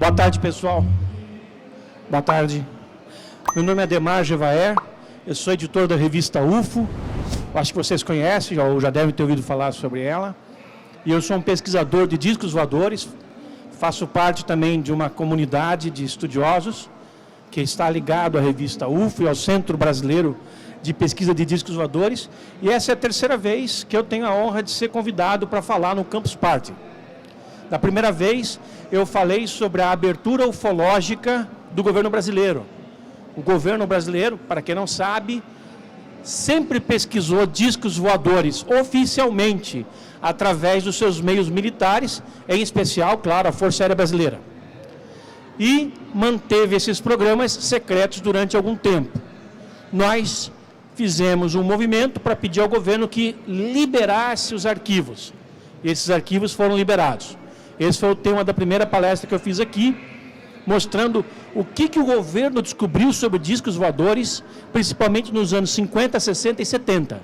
Boa tarde, pessoal. Boa tarde. Meu nome é Ademar Gevaer, eu sou editor da revista UFO. Acho que vocês conhecem, ou já devem ter ouvido falar sobre ela. E eu sou um pesquisador de discos voadores, faço parte também de uma comunidade de estudiosos que está ligado à revista UFO e ao Centro Brasileiro de Pesquisa de Discos Voadores. E essa é a terceira vez que eu tenho a honra de ser convidado para falar no Campus Party. Da primeira vez, eu falei sobre a abertura ufológica do governo brasileiro. O governo brasileiro, para quem não sabe, sempre pesquisou discos voadores oficialmente, através dos seus meios militares, em especial, claro, a Força Aérea Brasileira. E manteve esses programas secretos durante algum tempo. Nós fizemos um movimento para pedir ao governo que liberasse os arquivos. E esses arquivos foram liberados. Esse foi o tema da primeira palestra que eu fiz aqui, mostrando o que o governo descobriu sobre discos voadores, principalmente nos anos 50, 60 e 70.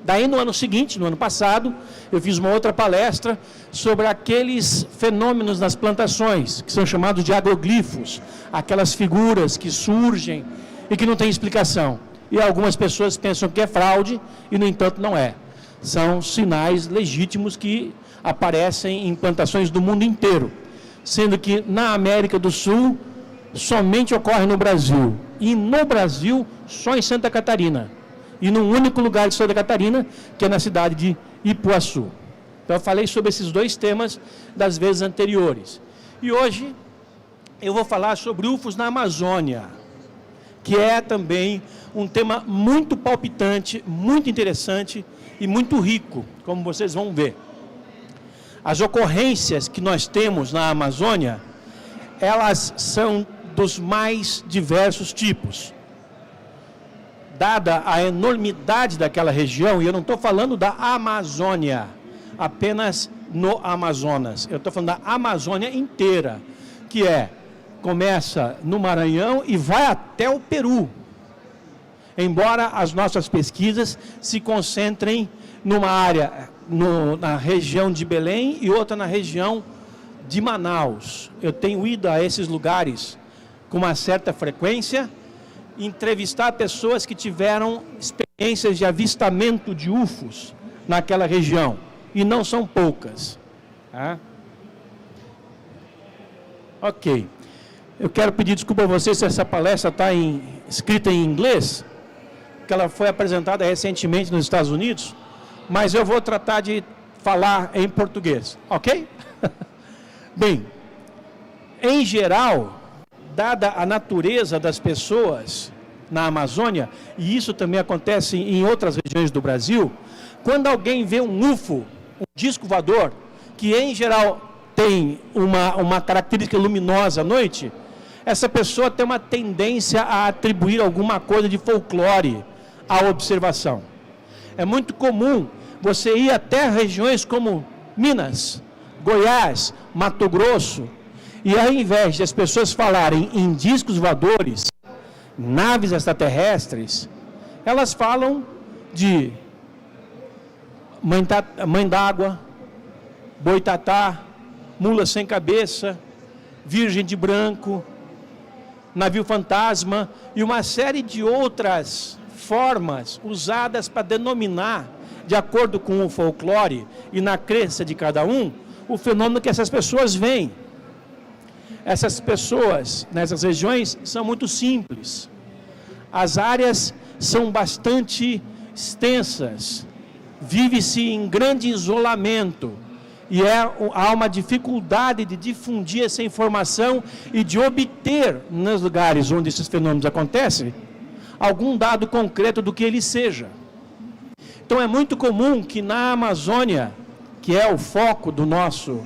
Daí, no ano seguinte, no ano passado, eu fiz uma outra palestra sobre aqueles fenômenos nas plantações, que são chamados de agroglifos, aquelas figuras que surgem e que não têm explicação. E algumas pessoas pensam que é fraude e, no entanto, não é. São sinais legítimos que aparecem em plantações do mundo inteiro, sendo que na América do Sul somente ocorre no Brasil, e no Brasil só em Santa Catarina, e num único lugar de Santa Catarina, que é na cidade de Ipuaçu. Então eu falei sobre esses dois temas das vezes anteriores. E hoje eu vou falar sobre UFOs na Amazônia, que é também um tema muito palpitante, muito interessante e muito rico, como vocês vão ver. As ocorrências que nós temos na Amazônia, elas são dos mais diversos tipos. Dada a enormidade daquela região, e eu não estou falando da Amazônia, apenas no Amazonas, eu estou falando da Amazônia inteira, que começa no Maranhão e vai até o Peru. Embora as nossas pesquisas se concentrem numa área, na região de Belém e outra na região de Manaus. Eu tenho ido a esses lugares com uma certa frequência, entrevistar pessoas que tiveram experiências de avistamento de UFOs naquela região, e não são poucas. Tá? Ok. Eu quero pedir desculpa a vocês se essa palestra está escrita em inglês, porque ela foi apresentada recentemente nos Estados Unidos, mas eu vou tratar de falar em português, ok? Bem, em geral, dada a natureza das pessoas na Amazônia, e isso também acontece em outras regiões do Brasil, quando alguém vê um UFO, um disco voador, que em geral tem uma característica luminosa à noite, essa pessoa tem uma tendência a atribuir alguma coisa de folclore à observação. É muito comum você ir até regiões como Minas, Goiás, Mato Grosso, e ao invés de as pessoas falarem em discos voadores, naves extraterrestres, elas falam de mãe d'água, boitatá, mula sem cabeça, virgem de branco, navio fantasma e uma série de outras formas usadas para denominar, de acordo com o folclore e na crença de cada um, o fenômeno que essas pessoas veem. Essas pessoas, nessas regiões, são muito simples. As áreas são bastante extensas. Vive-se em grande isolamento. E há uma dificuldade de difundir essa informação e de obter, nos lugares onde esses fenômenos acontecem, algum dado concreto do que ele seja. Então é muito comum que na Amazônia, que é o foco do nosso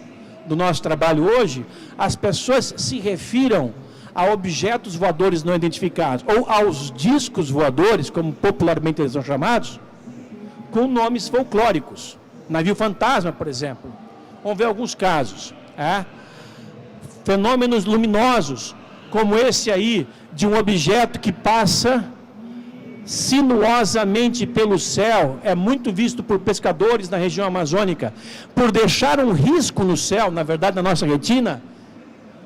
trabalho hoje, as pessoas se refiram a objetos voadores não identificados, ou aos discos voadores, como popularmente eles são chamados, com nomes folclóricos. Navio fantasma, por exemplo. Vamos ver alguns casos. Fenômenos luminosos, como esse aí, de um objeto que passa sinuosamente pelo céu, é muito visto por pescadores na região amazônica, por deixar um risco no céu, na verdade na nossa retina,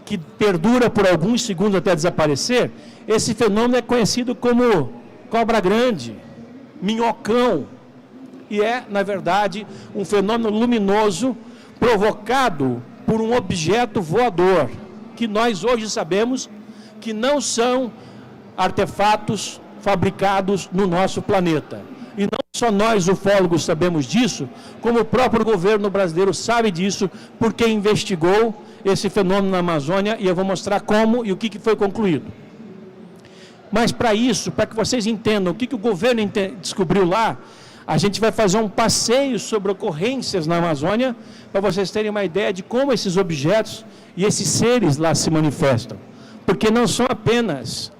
que perdura por alguns segundos até desaparecer, esse fenômeno é conhecido como cobra grande, minhocão, e é, na verdade, um fenômeno luminoso provocado por um objeto voador, que nós hoje sabemos que não são artefatos fabricados no nosso planeta. E não só nós, ufólogos, sabemos disso, como o próprio governo brasileiro sabe disso, porque investigou esse fenômeno na Amazônia, e eu vou mostrar como e o que foi concluído. Mas para isso, para que vocês entendam o que o governo descobriu lá, a gente vai fazer um passeio sobre ocorrências na Amazônia, para vocês terem uma ideia de como esses objetos e esses seres lá se manifestam. Porque não são apenas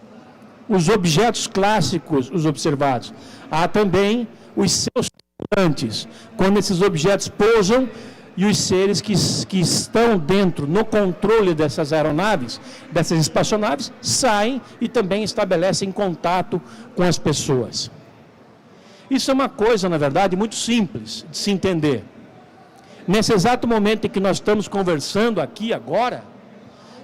os objetos clássicos os observados, há também os seus tripulantes, quando esses objetos pousam e os seres que estão dentro, no controle dessas aeronaves, dessas espaçonaves, saem e também estabelecem contato com as pessoas. Isso é uma coisa, na verdade, muito simples de se entender. Nesse exato momento em que nós estamos conversando aqui agora,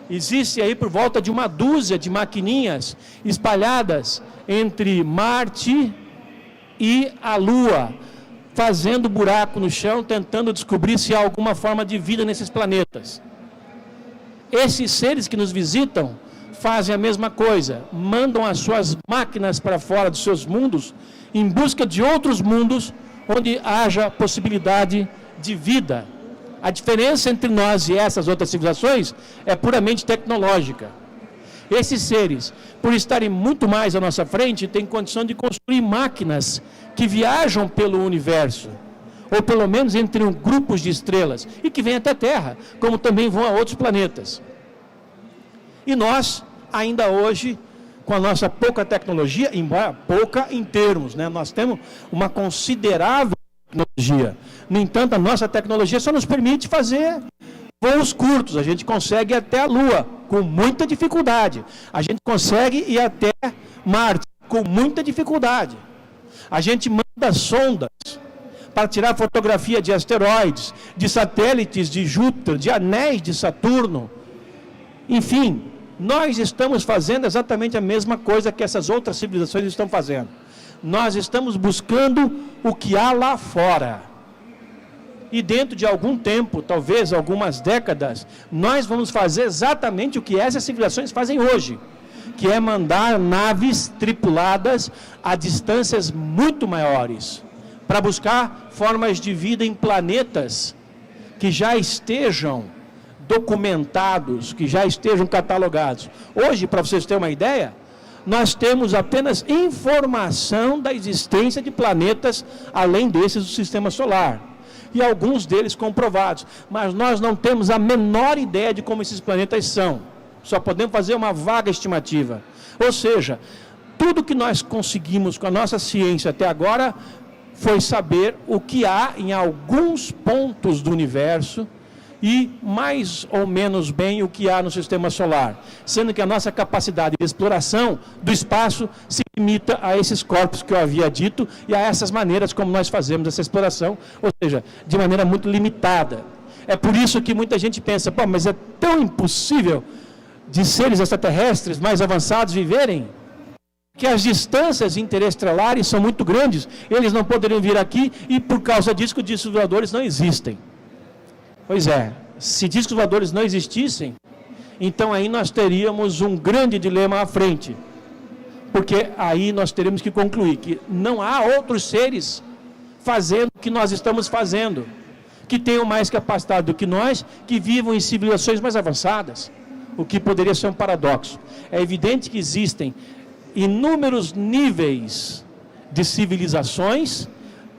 existe aí por volta de uma dúzia de maquininhas espalhadas entre Marte e a Lua, fazendo buraco no chão, tentando descobrir se há alguma forma de vida nesses planetas. Esses seres que nos visitam fazem a mesma coisa, mandam as suas máquinas para fora dos seus mundos, em busca de outros mundos onde haja possibilidade de vida. A diferença entre nós e essas outras civilizações é puramente tecnológica. Esses seres, por estarem muito mais à nossa frente, têm condição de construir máquinas que viajam pelo universo, ou pelo menos entre grupos de estrelas, e que vêm até a Terra, como também vão a outros planetas. E nós, ainda hoje, com a nossa pouca tecnologia, embora pouca em termos, né? Nós temos uma considerável tecnologia. No entanto, a nossa tecnologia só nos permite fazer voos curtos. A gente consegue ir até a Lua com muita dificuldade. A gente consegue ir até Marte com muita dificuldade. A gente manda sondas para tirar fotografia de asteroides, de satélites de Júpiter, de anéis de Saturno. Enfim, nós estamos fazendo exatamente a mesma coisa que essas outras civilizações estão fazendo. Nós estamos buscando o que há lá fora. E dentro de algum tempo, talvez algumas décadas, nós vamos fazer exatamente o que essas civilizações fazem hoje, que é mandar naves tripuladas a distâncias muito maiores, para buscar formas de vida em planetas que já estejam documentados, que já estejam catalogados. Hoje, para vocês terem uma ideia, nós temos apenas informação da existência de planetas além desses do Sistema Solar. E alguns deles comprovados. Mas nós não temos a menor ideia de como esses planetas são. Só podemos fazer uma vaga estimativa. Ou seja, tudo que nós conseguimos com a nossa ciência até agora foi saber o que há em alguns pontos do universo e mais ou menos bem o que há no Sistema Solar, sendo que a nossa capacidade de exploração do espaço se limita a esses corpos que eu havia dito e a essas maneiras como nós fazemos essa exploração, ou seja, de maneira muito limitada. É por isso que muita gente pensa, pô, mas é tão impossível de seres extraterrestres mais avançados viverem, que as distâncias interestelares são muito grandes, eles não poderiam vir aqui e por causa disso que os discos voadores não existem. Pois é, se discos voadores não existissem, então aí nós teríamos um grande dilema à frente. Porque aí nós teríamos que concluir que não há outros seres fazendo o que nós estamos fazendo, que tenham mais capacidade do que nós, que vivam em civilizações mais avançadas, o que poderia ser um paradoxo. É evidente que existem inúmeros níveis de civilizações,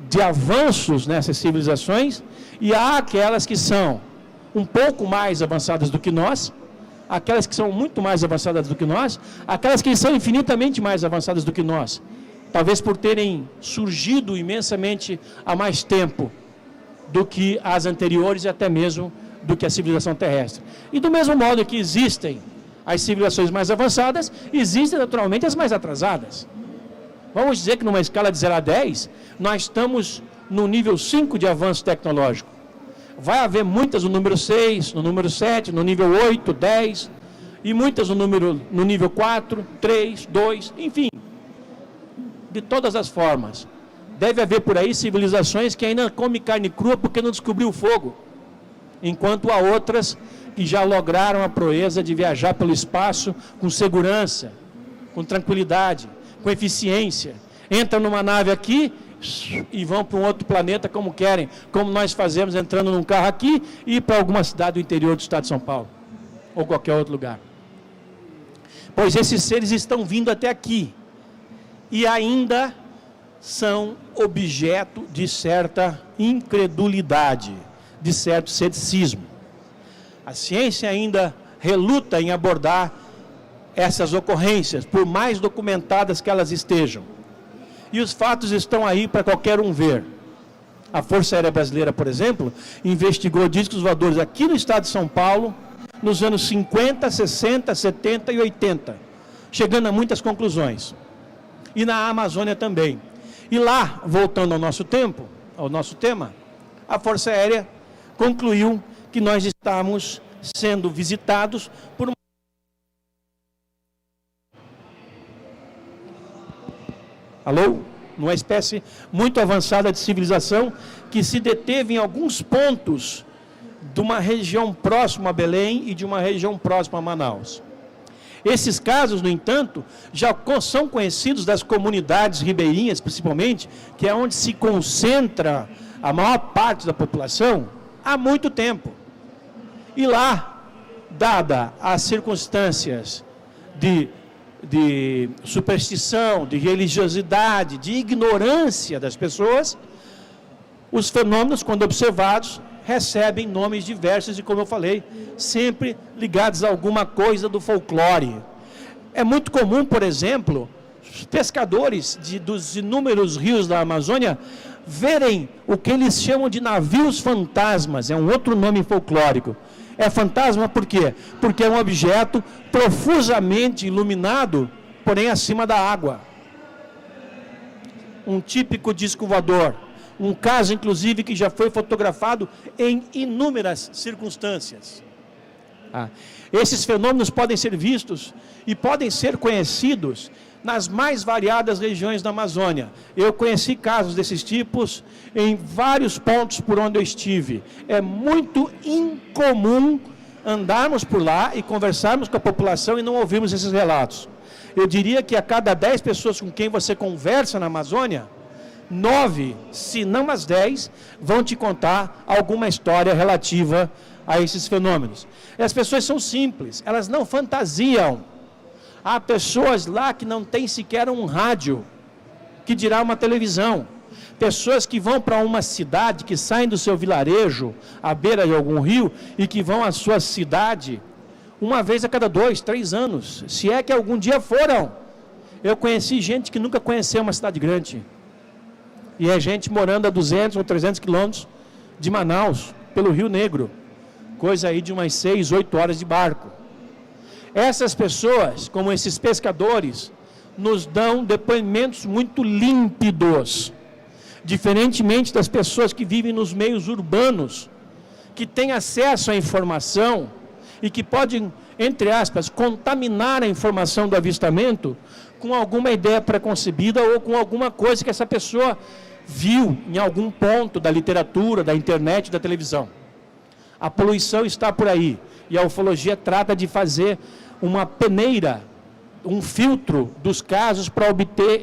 de avanços nessas civilizações, e há aquelas que são um pouco mais avançadas do que nós, aquelas que são muito mais avançadas do que nós, aquelas que são infinitamente mais avançadas do que nós, talvez por terem surgido imensamente há mais tempo do que as anteriores e até mesmo do que a civilização terrestre. E do mesmo modo que existem as civilizações mais avançadas, existem naturalmente as mais atrasadas. Vamos dizer que numa escala de 0 a 10, nós estamos no nível 5 de avanço tecnológico. vai haver muitas no número 6, no número 7, no nível 8, 10, e muitas no nível 4, 3, 2, enfim, de todas as formas. Deve haver por aí civilizações que ainda comem carne crua porque não descobriu o fogo, enquanto há outras que já lograram a proeza de viajar pelo espaço com segurança, com tranquilidade, com eficiência. Entram numa nave aqui e vão para um outro planeta como querem, como nós fazemos entrando num carro aqui e ir para alguma cidade do interior do estado de São Paulo, ou qualquer outro lugar. Pois esses seres estão vindo até aqui e ainda são objeto de certa incredulidade, de certo ceticismo. A ciência ainda reluta em abordar essas ocorrências, por mais documentadas que elas estejam. E os fatos estão aí para qualquer um ver. A Força Aérea Brasileira, por exemplo, investigou discos voadores aqui no estado de São Paulo, nos anos 50, 60, 70 e 80, chegando a muitas conclusões. E na Amazônia também. E lá, voltando ao nosso tempo, ao nosso tema, a Força Aérea concluiu que nós estamos sendo visitados por uma espécie muito avançada de civilização que se deteve em alguns pontos de uma região próxima a Belém e de uma região próxima a Manaus. Esses casos, no entanto, já são conhecidos das comunidades ribeirinhas, principalmente, que é onde se concentra a maior parte da população, há muito tempo. E lá, dada as circunstâncias de superstição, de religiosidade, de ignorância das pessoas, os fenômenos, quando observados, recebem nomes diversos e, como eu falei, sempre ligados a alguma coisa do folclore. É muito comum, por exemplo, os pescadores dos inúmeros rios da Amazônia verem o que eles chamam de navios fantasmas, é um outro nome folclórico. É fantasma por quê? Porque é um objeto profusamente iluminado, porém acima da água. Um típico disco voador. Um caso, inclusive, que já foi fotografado em inúmeras circunstâncias. Esses fenômenos podem ser vistos e podem ser conhecidos nas mais variadas regiões da Amazônia. Eu conheci casos desses tipos em vários pontos por onde eu estive. É muito incomum andarmos por lá e conversarmos com a população e não ouvirmos esses relatos. Eu diria que a cada 10 pessoas com quem você conversa na Amazônia, 9, se não as 10, vão te contar alguma história relativa a esses fenômenos. E as pessoas são simples, elas não fantasiam. Há pessoas lá que não têm sequer um rádio, que dirá uma televisão. Pessoas que vão para uma cidade, que saem do seu vilarejo, à beira de algum rio, e que vão à sua cidade, uma vez a cada 2, 3 anos, se é que algum dia foram. Eu conheci gente que nunca conheceu uma cidade grande. E é gente morando a 200 ou 300 quilômetros de Manaus, pelo Rio Negro. Coisa aí de umas 6, 8 horas de barco. Essas pessoas, como esses pescadores, nos dão depoimentos muito límpidos. Diferentemente das pessoas que vivem nos meios urbanos, que têm acesso à informação e que podem, entre aspas, contaminar a informação do avistamento com alguma ideia preconcebida ou com alguma coisa que essa pessoa viu em algum ponto da literatura, da internet, da televisão. A poluição está por aí e a ufologia trata de fazer uma peneira, um filtro dos casos para obter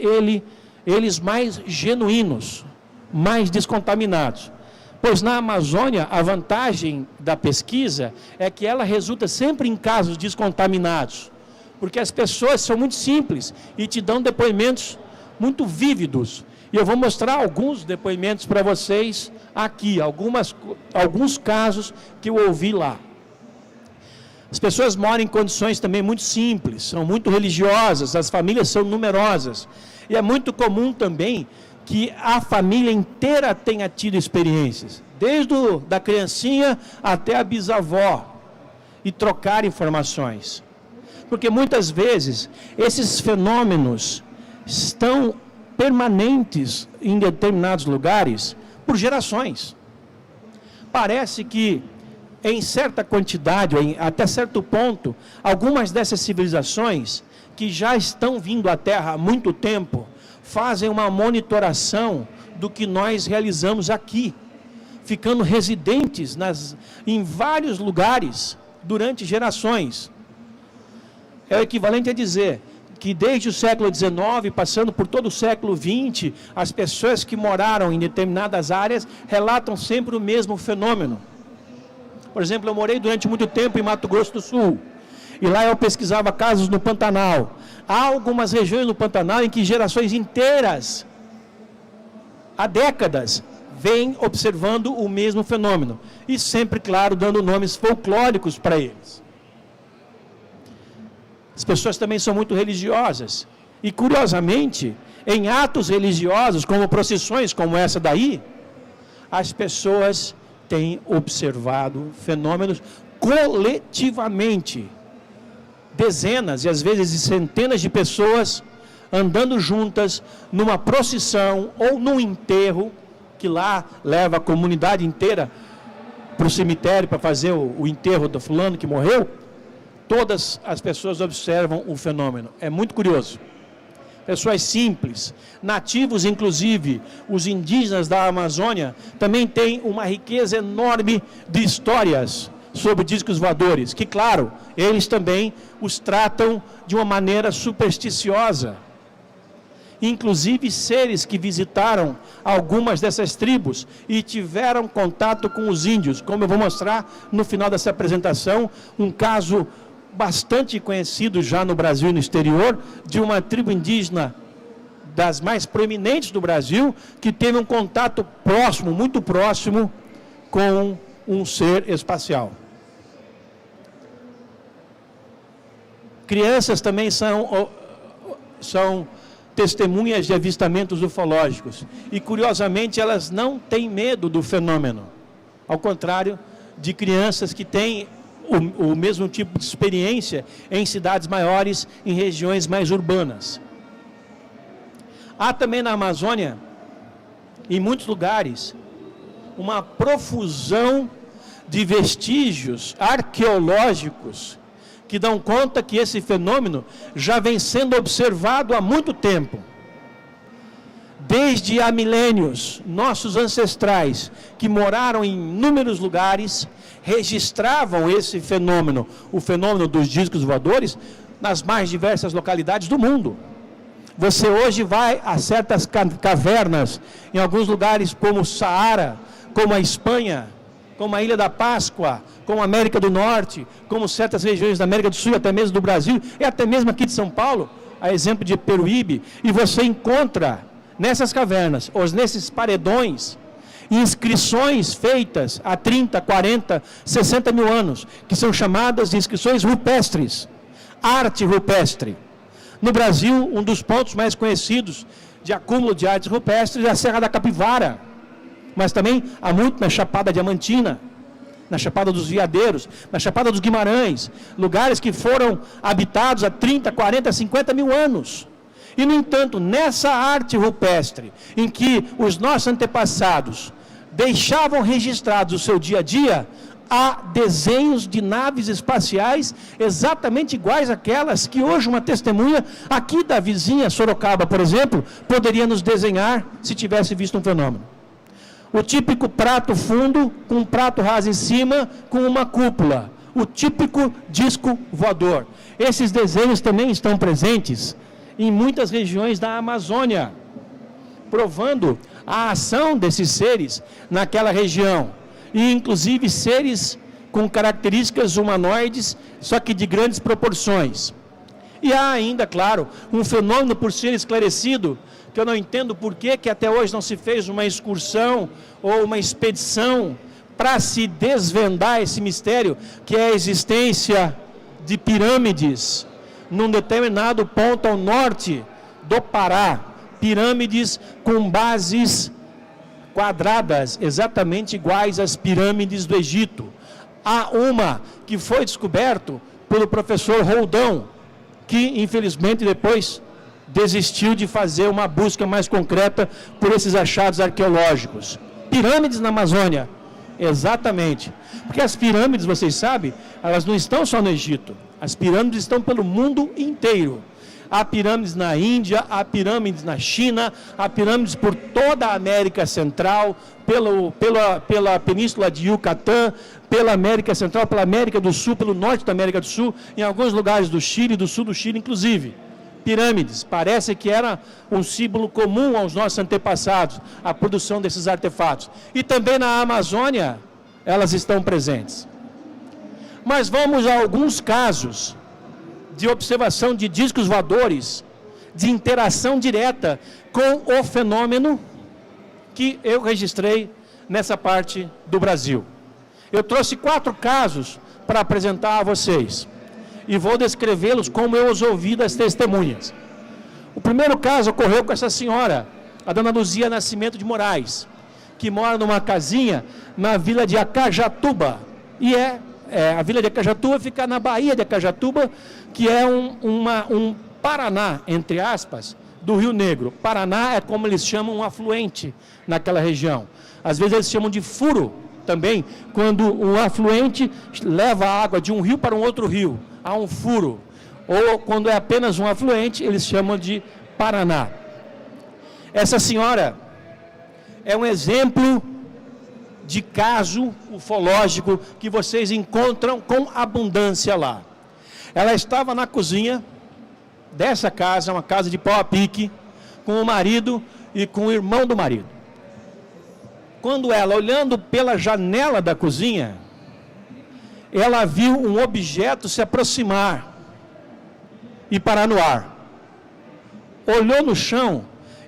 eles mais genuínos, mais descontaminados. Pois na Amazônia, a vantagem da pesquisa é que ela resulta sempre em casos descontaminados, porque as pessoas são muito simples e te dão depoimentos muito vívidos. E eu vou mostrar alguns depoimentos para vocês aqui, alguns casos que eu ouvi lá. As pessoas moram em condições também muito simples, são muito religiosas, as famílias são numerosas. E é muito comum também que a família inteira tenha tido experiências, desde da criancinha até a bisavó, e trocar informações. Porque muitas vezes esses fenômenos estão permanentes em determinados lugares por gerações. parece que, em certa quantidade, até certo ponto, algumas dessas civilizações que já estão vindo à Terra há muito tempo, fazem uma monitoração do que nós realizamos aqui, ficando residentes em vários lugares durante gerações. É o equivalente a dizer que desde o século XIX, passando por todo o século XX, as pessoas que moraram em determinadas áreas relatam sempre o mesmo fenômeno. Por exemplo, eu morei durante muito tempo em Mato Grosso do Sul, e lá eu pesquisava casos no Pantanal. Há algumas regiões no Pantanal em que gerações inteiras, há décadas, vêm observando o mesmo fenômeno. E sempre, claro, dando nomes folclóricos para eles. As pessoas também são muito religiosas. E, curiosamente, em atos religiosos, como procissões como essa daí, as pessoas têm observado fenômenos coletivamente. Dezenas e às vezes centenas de pessoas andando juntas numa procissão ou num enterro, que lá leva a comunidade inteira para o cemitério para fazer o enterro do fulano que morreu. Todas as pessoas observam o fenômeno. É muito curioso. Pessoas simples, nativos, inclusive, os indígenas da Amazônia, também têm uma riqueza enorme de histórias sobre discos voadores, que, claro, eles também os tratam de uma maneira supersticiosa. Inclusive, seres que visitaram algumas dessas tribos e tiveram contato com os índios, como eu vou mostrar no final dessa apresentação, um caso bastante conhecido já no Brasil e no exterior, de uma tribo indígena das mais proeminentes do Brasil, que teve um contato próximo, muito próximo, com um ser espacial. Crianças também são testemunhas de avistamentos ufológicos. E, curiosamente, elas não têm medo do fenômeno. Ao contrário de crianças que têm o mesmo tipo de experiência em cidades maiores, em regiões mais urbanas. Há também na Amazônia, em muitos lugares, uma profusão de vestígios arqueológicos que dão conta que esse fenômeno já vem sendo observado há muito tempo. Desde há milênios, nossos ancestrais, que moraram em inúmeros lugares, registravam esse fenômeno, o fenômeno dos discos voadores, nas mais diversas localidades do mundo. Você hoje vai a certas cavernas, em alguns lugares como o Saara, como a Espanha, como a Ilha da Páscoa, como a América do Norte, como certas regiões da América do Sul, até mesmo do Brasil, e até mesmo aqui de São Paulo, a exemplo de Peruíbe, e você encontra nessas cavernas, ou nesses paredões, inscrições feitas há 30, 40, 60 mil anos, que são chamadas de inscrições rupestres, arte rupestre. No Brasil, um dos pontos mais conhecidos de acúmulo de artes rupestres é a Serra da Capivara, mas também há muito na Chapada Diamantina, na Chapada dos Veadeiros, na Chapada dos Guimarães, lugares que foram habitados há 30, 40, 50 mil anos. E, no entanto, nessa arte rupestre, em que os nossos antepassados deixavam registrados o seu dia a dia, há desenhos de naves espaciais exatamente iguais àquelas que hoje uma testemunha aqui da vizinha Sorocaba, por exemplo, poderia nos desenhar se tivesse visto um fenômeno. O típico prato fundo com um prato raso em cima com uma cúpula. O típico disco voador. Esses desenhos também estão presentes em muitas regiões da Amazônia, provando a ação desses seres naquela região. E inclusive seres com características humanoides, só que de grandes proporções. E há ainda, claro, um fenômeno por ser esclarecido, que eu não entendo por que até hoje não se fez uma excursão ou uma expedição para se desvendar esse mistério, que é a existência de pirâmides num determinado ponto ao norte do Pará, pirâmides com bases quadradas, exatamente iguais às pirâmides do Egito. Há uma que foi descoberto pelo professor Roldão, que infelizmente depois desistiu de fazer uma busca mais concreta por esses achados arqueológicos. Pirâmides na Amazônia, Exatamente. Porque as pirâmides, vocês sabem, elas não estão só no Egito. As pirâmides estão pelo mundo inteiro. Há pirâmides na Índia, há pirâmides na China, há pirâmides por toda a América Central, pela Península de Yucatán, pela América Central, pela América do Sul, pelo norte da América do Sul, em alguns lugares do Chile, do sul do Chile, inclusive. Pirâmides, parece que era um símbolo comum aos nossos antepassados, a produção desses artefatos. E também na Amazônia, elas estão presentes. Mas vamos a alguns casos de observação de discos voadores, de interação direta com o fenômeno que eu registrei nessa parte do Brasil. Eu trouxe 4 casos para apresentar a vocês e vou descrevê-los como eu os ouvi das testemunhas. O primeiro caso ocorreu com essa senhora, a dona Luzia Nascimento de Moraes, que mora numa casinha na vila de Acajatuba, e a vila de Acajatuba fica na Baía de Acajatuba, que é um Paraná, entre aspas, do Rio Negro. Paraná é como eles chamam um afluente naquela região. Às vezes eles chamam de furo também, quando um afluente leva a água de um rio para um outro rio, há um furo. Ou quando é apenas um afluente, eles chamam de Paraná. Essa senhora é um exemplo de caso ufológico que vocês encontram com abundância lá. Ela estava na cozinha dessa casa, uma casa de pau a pique, com o marido e com o irmão do marido. Quando ela, olhando pela janela da cozinha, ela viu um objeto se aproximar e parar no ar. Olhou no chão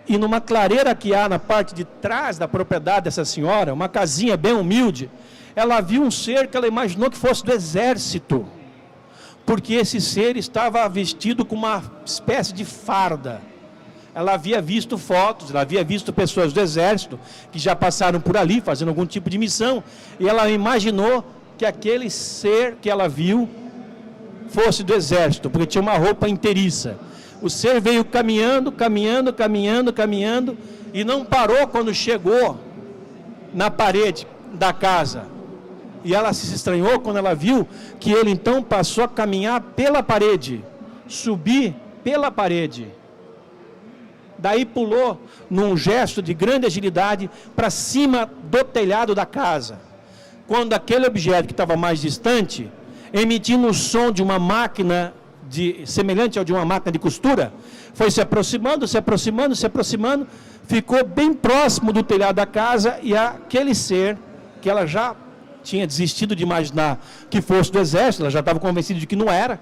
e numa clareira que há na parte de trás da propriedade dessa senhora, uma casinha bem humilde, ela viu um ser que ela imaginou que fosse do exército, porque esse ser estava vestido com uma espécie de farda. Ela havia visto fotos, ela havia visto pessoas do exército que já passaram por ali fazendo algum tipo de missão, e ela imaginou que aquele ser que ela viu fosse do exército, porque tinha uma roupa inteiriça. O ser veio caminhando, e não parou quando chegou na parede da casa. E ela se estranhou quando ela viu que ele então passou a caminhar pela parede, subir pela parede. Daí pulou, num gesto de grande agilidade, para cima do telhado da casa. Quando aquele objeto que estava mais distante, emitindo o som de uma máquina, semelhante ao de uma máquina de costura, foi se aproximando, ficou bem próximo do telhado da casa, e aquele ser, que ela já tinha desistido de imaginar que fosse do exército, ela já estava convencida de que não era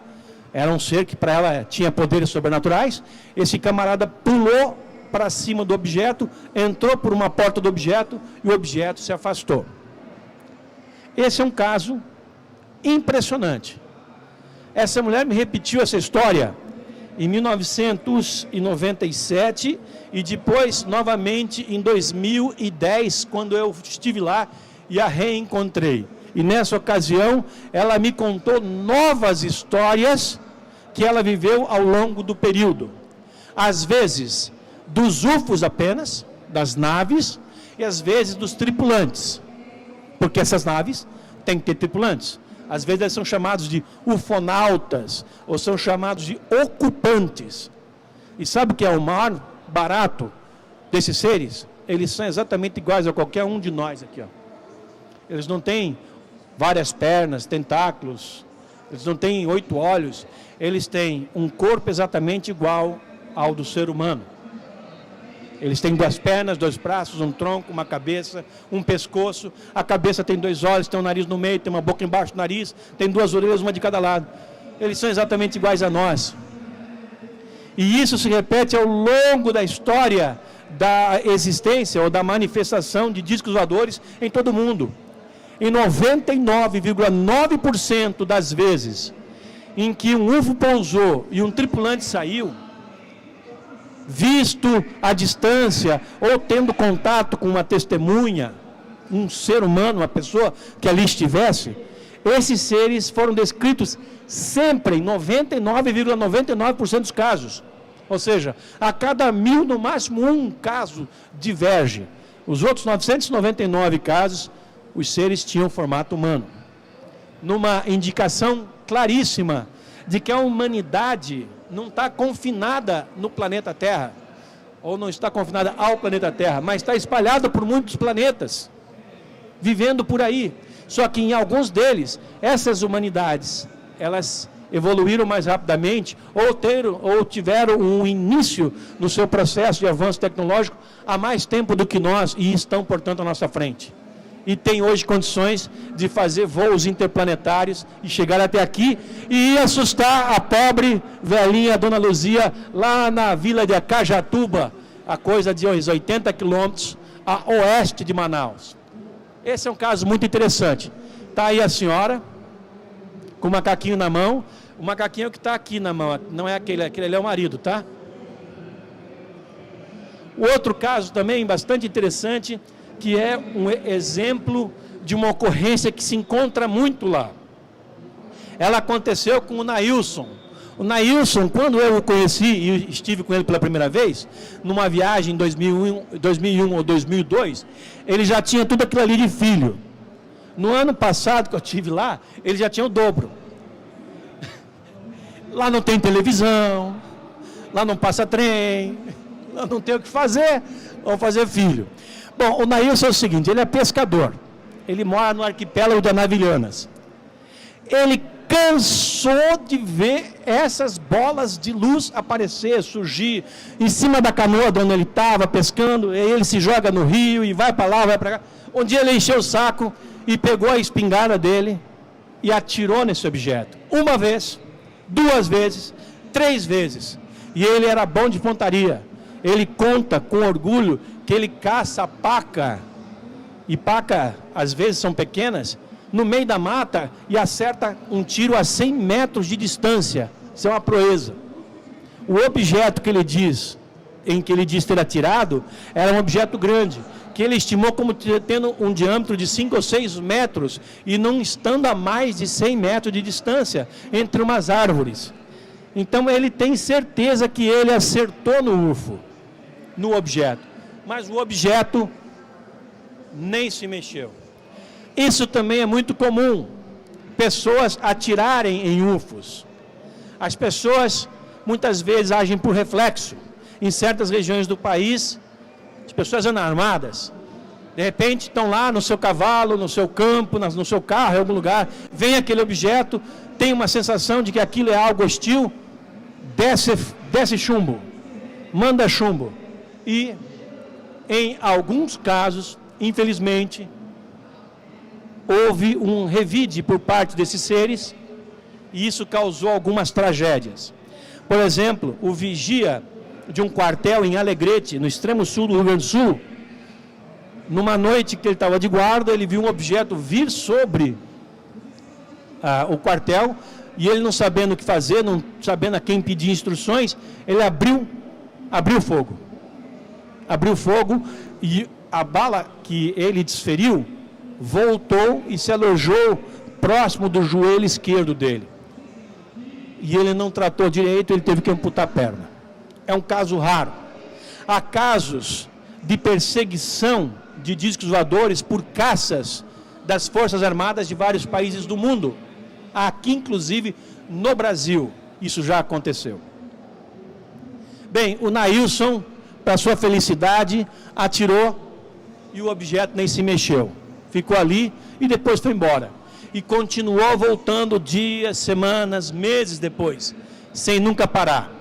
um ser que para ela tinha poderes sobrenaturais. Esse camarada pulou para cima do objeto, entrou por uma porta do objeto e o objeto se afastou. Esse é um caso impressionante. Essa mulher me repetiu essa história em 1997 e depois novamente em 2010, quando eu estive lá e a reencontrei. E nessa ocasião, ela me contou novas histórias que ela viveu ao longo do período. Às vezes, dos UFOs apenas, das naves, e às vezes dos tripulantes. Porque essas naves têm que ter tripulantes. Às vezes eles são chamados de ufonautas, ou são chamados de ocupantes. E sabe o que é o maior barato desses seres? Eles são exatamente iguais a qualquer um de nós aqui, ó. Eles não têm várias pernas, tentáculos, eles não têm 8 olhos, eles têm um corpo exatamente igual ao do ser humano. Eles têm 2 pernas, 2 braços, um tronco, uma cabeça, um pescoço. A cabeça tem 2 olhos, tem um nariz no meio, tem uma boca embaixo do nariz, tem 2 orelhas, uma de cada lado. Eles são exatamente iguais a nós. E isso se repete ao longo da história da existência ou da manifestação de discos voadores em todo o mundo. Em 99,9% das vezes em que um UFO pousou e um tripulante saiu, visto à distância ou tendo contato com uma testemunha, um ser humano, uma pessoa que ali estivesse, esses seres foram descritos sempre em 99,99% dos casos. Ou seja, a cada 1000, no máximo um caso diverge. Os outros 999 casos os seres tinham formato humano. Numa indicação claríssima de que a humanidade não está confinada no planeta Terra, ou não está confinada ao planeta Terra, mas está espalhada por muitos planetas, vivendo por aí. Só que em alguns deles, essas humanidades, elas evoluíram mais rapidamente, ou tiveram um início no seu processo de avanço tecnológico há mais tempo do que nós, e estão, portanto, à nossa frente. E tem hoje condições de fazer voos interplanetários e chegar até aqui e assustar a pobre velhinha Dona Luzia lá na vila de Acajatuba, a coisa de 80 quilômetros a oeste de Manaus. Esse é um caso muito interessante. Está aí a senhora com o macaquinho na mão. O macaquinho que está aqui na mão, não é aquele ali é o marido, tá? O outro caso também bastante interessante, que é um exemplo de uma ocorrência que se encontra muito lá. Ela aconteceu com o Nailson. O Nailson, quando eu o conheci e estive com ele pela primeira vez, numa viagem em 2001 ou 2002, ele já tinha tudo aquilo ali de filho. No ano passado que eu estive lá, ele já tinha o dobro. Lá não tem televisão, lá não passa trem, lá não tem o que fazer, vamos fazer filho. Bom, o Nailson é o seguinte, ele é pescador, ele mora no arquipélago de Anavilhanas. Ele cansou de ver essas bolas de luz aparecer, surgir em cima da canoa de onde ele estava pescando, e ele se joga no rio e vai para lá, vai para cá. Um dia ele encheu o saco e pegou a espingarda dele e atirou nesse objeto. Uma vez, 2 vezes, 3 vezes. E ele era bom de pontaria. Ele conta com orgulho que ele caça paca, e paca às vezes são pequenas, no meio da mata e acerta um tiro a 100 metros de distância. Isso é uma proeza. O objeto que ele diz, em que ele diz ter atirado, era um objeto grande, que ele estimou como tendo um diâmetro de 5 ou 6 metros e não estando a mais de 100 metros de distância entre umas árvores. Então ele tem certeza que ele acertou no UFO, no objeto, mas o objeto nem se mexeu. Isso também é muito comum, pessoas atirarem em UFOs. As pessoas muitas vezes agem por reflexo. Em certas regiões do país, as pessoas andam armadas, de repente estão lá no seu cavalo, no seu campo, no seu carro, em algum lugar, vem aquele objeto, tem uma sensação de que aquilo é algo hostil, desce chumbo, manda chumbo. E em alguns casos, infelizmente, houve um revide por parte desses seres e isso causou algumas tragédias. Por exemplo, o vigia de um quartel em Alegrete, no extremo sul do Rio Grande do Sul, numa noite que ele estava de guarda, ele viu um objeto vir sobre o quartel e ele, não sabendo o que fazer, não sabendo a quem pedir instruções, ele abriu fogo. Abriu fogo e a bala que ele desferiu voltou e se alojou próximo do joelho esquerdo dele. E ele não tratou direito, ele teve que amputar a perna. É um caso raro. Há casos de perseguição de discos voadores por caças das Forças Armadas de vários países do mundo. Aqui, inclusive, no Brasil, isso já aconteceu. Bem, o Nailson, para sua felicidade, atirou e o objeto nem se mexeu. Ficou ali e depois foi embora. E continuou voltando dias, semanas, meses depois, sem nunca parar.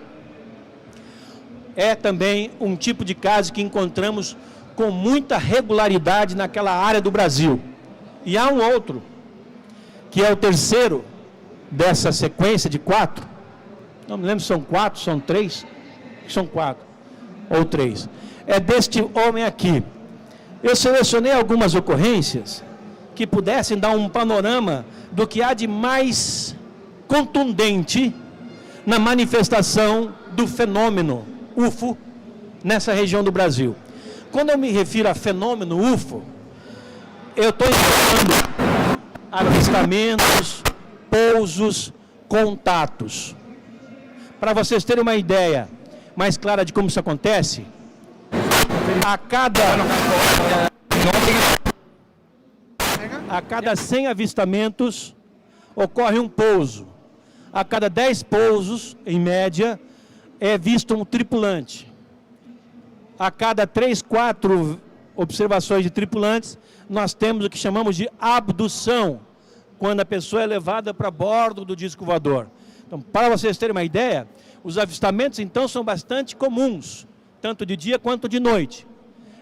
É também um tipo de caso que encontramos com muita regularidade naquela área do Brasil. E há um outro, que é o terceiro dessa sequência de 4. Não me lembro se são 4, são 3. São 4 ou 3. É deste homem aqui. Eu selecionei algumas ocorrências que pudessem dar um panorama do que há de mais contundente na manifestação do fenômeno UFO nessa região do Brasil. Quando eu me refiro a fenômeno UFO, eu estou indicando avistamentos, pousos, contatos. Para vocês terem uma ideia mais clara de como isso acontece, a cada... A cada 100 avistamentos, ocorre um pouso. A cada 10 pousos, em média, é visto um tripulante. A cada 3, 4 observações de tripulantes, nós temos o que chamamos de abdução, quando a pessoa é levada para bordo do disco voador. Então, para vocês terem uma ideia, os avistamentos, então, são bastante comuns, tanto de dia quanto de noite.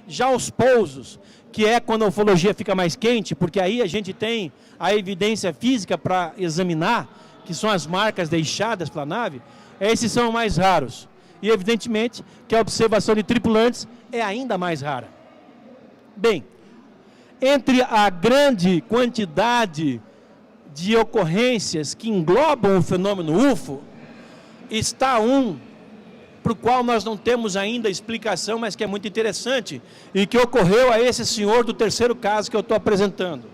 Já os pousos, que é quando a ufologia fica mais quente, porque aí a gente tem a evidência física para examinar, que são as marcas deixadas pela nave, esses são mais raros. E, evidentemente, que a observação de tripulantes é ainda mais rara. Bem, entre a grande quantidade de ocorrências que englobam o fenômeno UFO, está um para o qual nós não temos ainda explicação, mas que é muito interessante, e que ocorreu a esse senhor do terceiro caso que eu estou apresentando.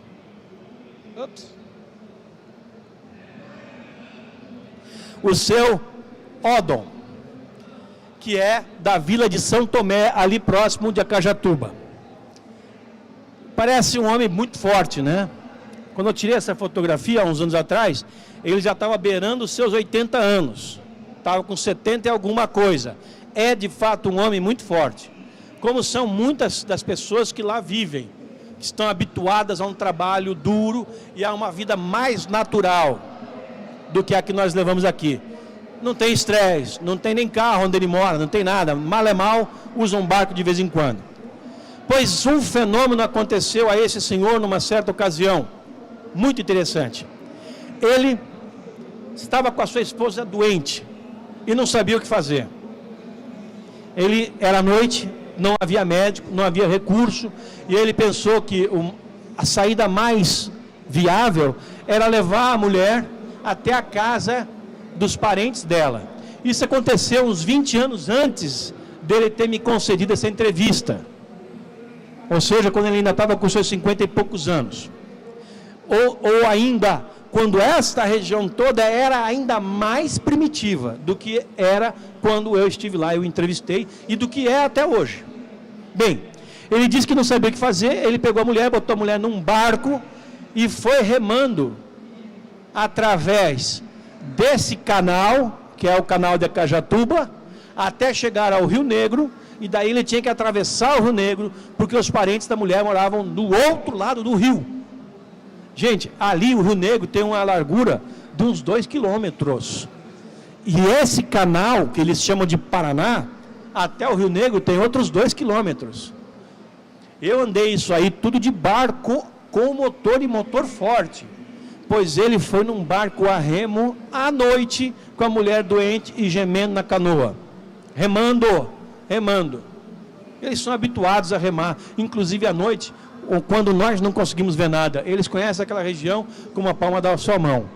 O seu Odon, que é da vila de São Tomé, ali próximo de Acajatuba. Parece um homem muito forte, né? Quando eu tirei essa fotografia, há uns anos atrás, ele já estava beirando os seus 80 anos. Estava com 70 e alguma coisa. É, de fato, um homem muito forte. Como são muitas das pessoas que lá vivem, que estão habituadas a um trabalho duro e a uma vida mais natural do que a que nós levamos aqui. Não tem estresse, não tem nem carro onde ele mora, não tem nada. Mal é mal, usa um barco de vez em quando. Pois um fenômeno aconteceu a esse senhor numa certa ocasião, muito interessante. Ele estava com a sua esposa doente e não sabia o que fazer. Ele era noite, não havia médico, não havia recurso, e ele pensou que a saída mais viável era levar a mulher até a casa dos parentes dela. Isso aconteceu uns 20 anos antes dele ter me concedido essa entrevista. Ou seja, quando ele ainda estava com seus 50 e poucos anos. Ou ainda, quando esta região toda era ainda mais primitiva do que era quando eu estive lá, eu entrevistei, e do que é até hoje. Bem, ele disse que não sabia o que fazer, ele pegou a mulher, botou a mulher num barco e foi remando através desse canal, que é o canal de Acajatuba, até chegar ao Rio Negro, e daí ele tinha que atravessar o Rio Negro, porque os parentes da mulher moravam do outro lado do rio. Gente, ali o Rio Negro tem uma largura de uns 2 quilômetros. E esse canal, que eles chamam de Paraná, até o Rio Negro tem outros 2 quilômetros. Eu andei isso aí tudo de barco com motor e motor forte. Pois ele foi num barco a remo à noite com a mulher doente e gemendo na canoa. Remando. Eles são habituados a remar, inclusive à noite, ou quando nós não conseguimos ver nada. Eles conhecem aquela região como a palma da sua mão.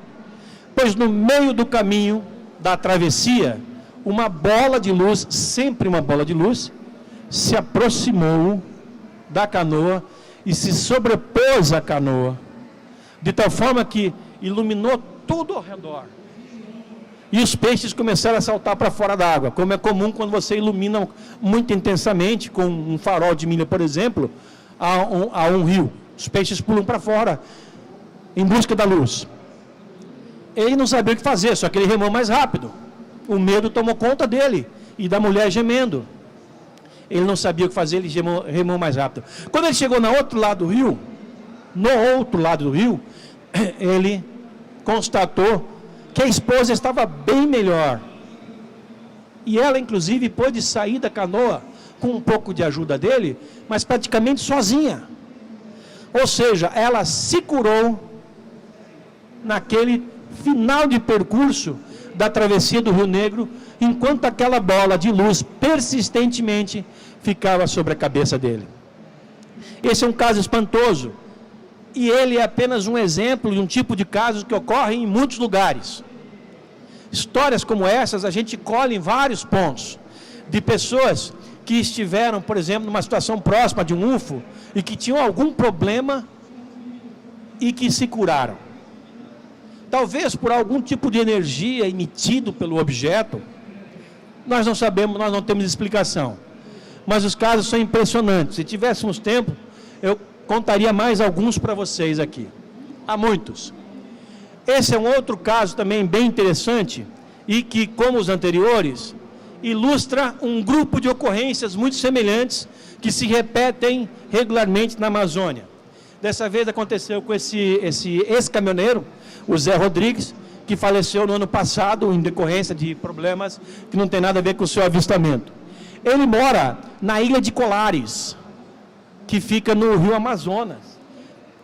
Pois no meio do caminho da travessia, uma bola de luz, sempre uma bola de luz, se aproximou da canoa e se sobrepôs à canoa, de tal forma que iluminou tudo ao redor. E os peixes começaram a saltar para fora da água, como é comum quando você ilumina muito intensamente, com um farol de milha, por exemplo, a um rio. Os peixes pulam para fora, em busca da luz. Ele não sabia o que fazer, só que ele remou mais rápido. O medo tomou conta dele, e da mulher gemendo. Ele não sabia o que fazer, ele remou mais rápido. Quando ele chegou no outro lado do rio, ele constatou que a esposa estava bem melhor. E ela, inclusive, pôde sair da canoa com um pouco de ajuda dele, mas praticamente sozinha. Ou seja, ela se curou naquele final de percurso da travessia do Rio Negro, enquanto aquela bola de luz persistentemente ficava sobre a cabeça dele. Esse é um caso espantoso. E ele é apenas um exemplo de um tipo de casos que ocorrem em muitos lugares. Histórias como essas a gente colhe em vários pontos, de pessoas que estiveram, por exemplo, numa situação próxima de um UFO e que tinham algum problema e que se curaram. Talvez por algum tipo de energia emitido pelo objeto, nós não sabemos, nós não temos explicação. Mas os casos são impressionantes. Se tivéssemos tempo, eu contaria mais alguns para vocês aqui. Há muitos. Esse é um outro caso também bem interessante e que, como os anteriores, ilustra um grupo de ocorrências muito semelhantes que se repetem regularmente na Amazônia. Dessa vez aconteceu com esse ex-caminhoneiro, o Zé Rodrigues, que faleceu no ano passado em decorrência de problemas que não tem nada a ver com o seu avistamento. Ele mora na ilha de Colares, que fica no Rio Amazonas.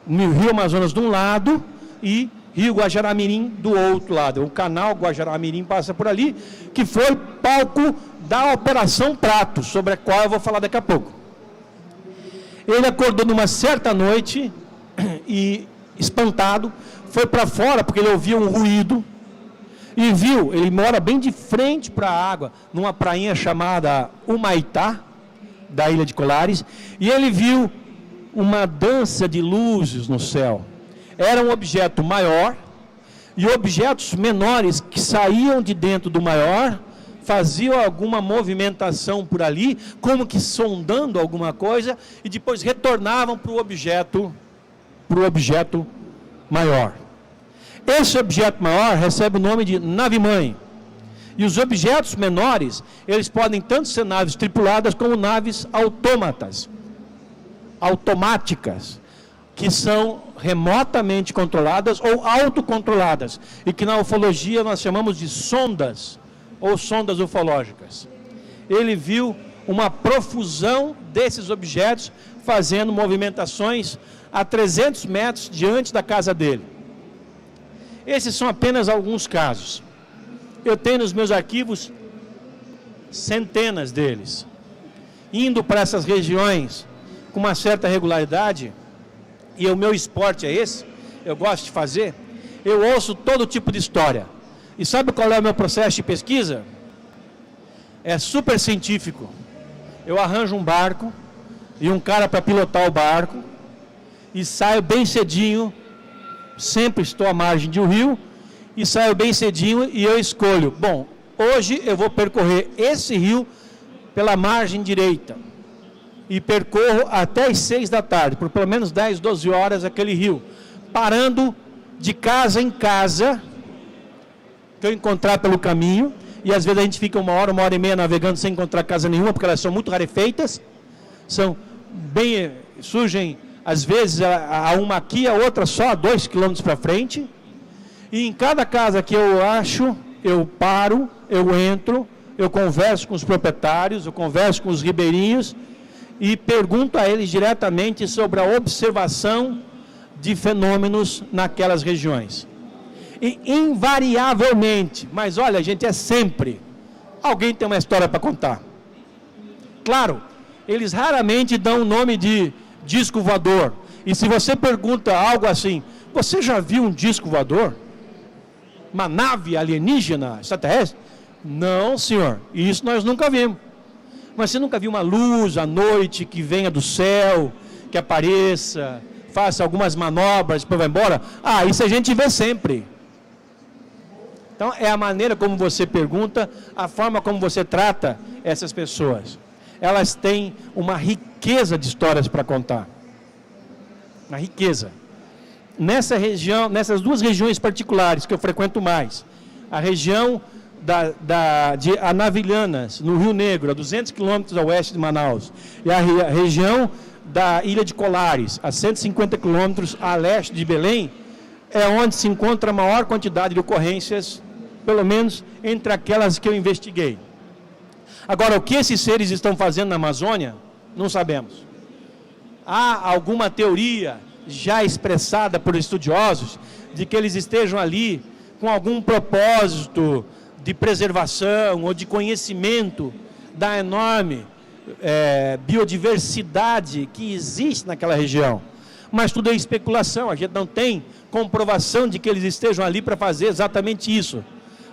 No Rio Amazonas de um lado e Rio Guajará-Mirim do outro lado. O canal Guajará-Mirim passa por ali, que foi palco da Operação Prato, sobre a qual eu vou falar daqui a pouco. Ele acordou numa certa noite e, espantado, foi para fora porque ele ouvia um ruído e viu, ele mora bem de frente para a água, numa prainha chamada Humaitá, da ilha de Colares, e ele viu uma dança de luzes no céu. Era um objeto maior e objetos menores que saíam de dentro do maior faziam alguma movimentação por ali, como que sondando alguma coisa, e depois retornavam para o objeto maior. Esse objeto maior recebe o nome de nave-mãe. E os objetos menores, eles podem tanto ser naves tripuladas como naves automáticas, que são remotamente controladas ou autocontroladas, e que na ufologia nós chamamos de sondas, ou sondas ufológicas. Ele viu uma profusão desses objetos fazendo movimentações a 300 metros diante da casa dele. Esses são apenas alguns casos. Eu tenho nos meus arquivos centenas deles. Indo para essas regiões com uma certa regularidade, e o meu esporte é esse, eu gosto de fazer, eu ouço todo tipo de história. E sabe qual é o meu processo de pesquisa? É super científico. Eu arranjo um barco e um cara para pilotar o barco e saio bem cedinho, sempre estou à margem de um rio, e saio bem cedinho e eu escolho, bom, hoje eu vou percorrer esse rio pela margem direita e percorro até as 6 da tarde, por pelo menos 10, 12 horas aquele rio, parando de casa em casa que eu encontrar pelo caminho, e às vezes a gente fica uma hora e meia navegando sem encontrar casa nenhuma, porque elas são muito rarefeitas, surgem às vezes a uma aqui, a outra só a 2 quilômetros para frente, e em cada casa que eu acho, eu paro, eu entro, eu converso com os proprietários, eu converso com os ribeirinhos, e pergunto a eles diretamente sobre a observação de fenômenos naquelas regiões. E invariavelmente, mas olha gente, é sempre, alguém tem uma história para contar. Claro, eles raramente dão o nome de disco voador. E se você pergunta algo assim, você já viu um disco voador? Uma nave alienígena, extraterrestre? Não, senhor, isso nós nunca vimos. Mas você nunca viu uma luz à noite que venha do céu, que apareça, faça algumas manobras, depois vai embora? Ah, isso a gente vê sempre. Então, é a maneira como você pergunta, a forma como você trata essas pessoas. Elas têm uma riqueza de histórias para contar. Uma riqueza. Nessa região, nessas duas regiões particulares que eu frequento mais, a região de Anavilhanas, no Rio Negro, a 200 quilômetros a oeste de Manaus, e a região da Ilha de Colares, a 150 quilômetros a leste de Belém, é onde se encontra a maior quantidade de ocorrências, pelo menos entre aquelas que eu investiguei. Agora, o que esses seres estão fazendo na Amazônia, não sabemos. Há alguma teoria já expressada por estudiosos de que eles estejam ali com algum propósito de preservação ou de conhecimento da enorme biodiversidade que existe naquela região. Mas tudo é especulação, a gente não tem comprovação de que eles estejam ali para fazer exatamente isso.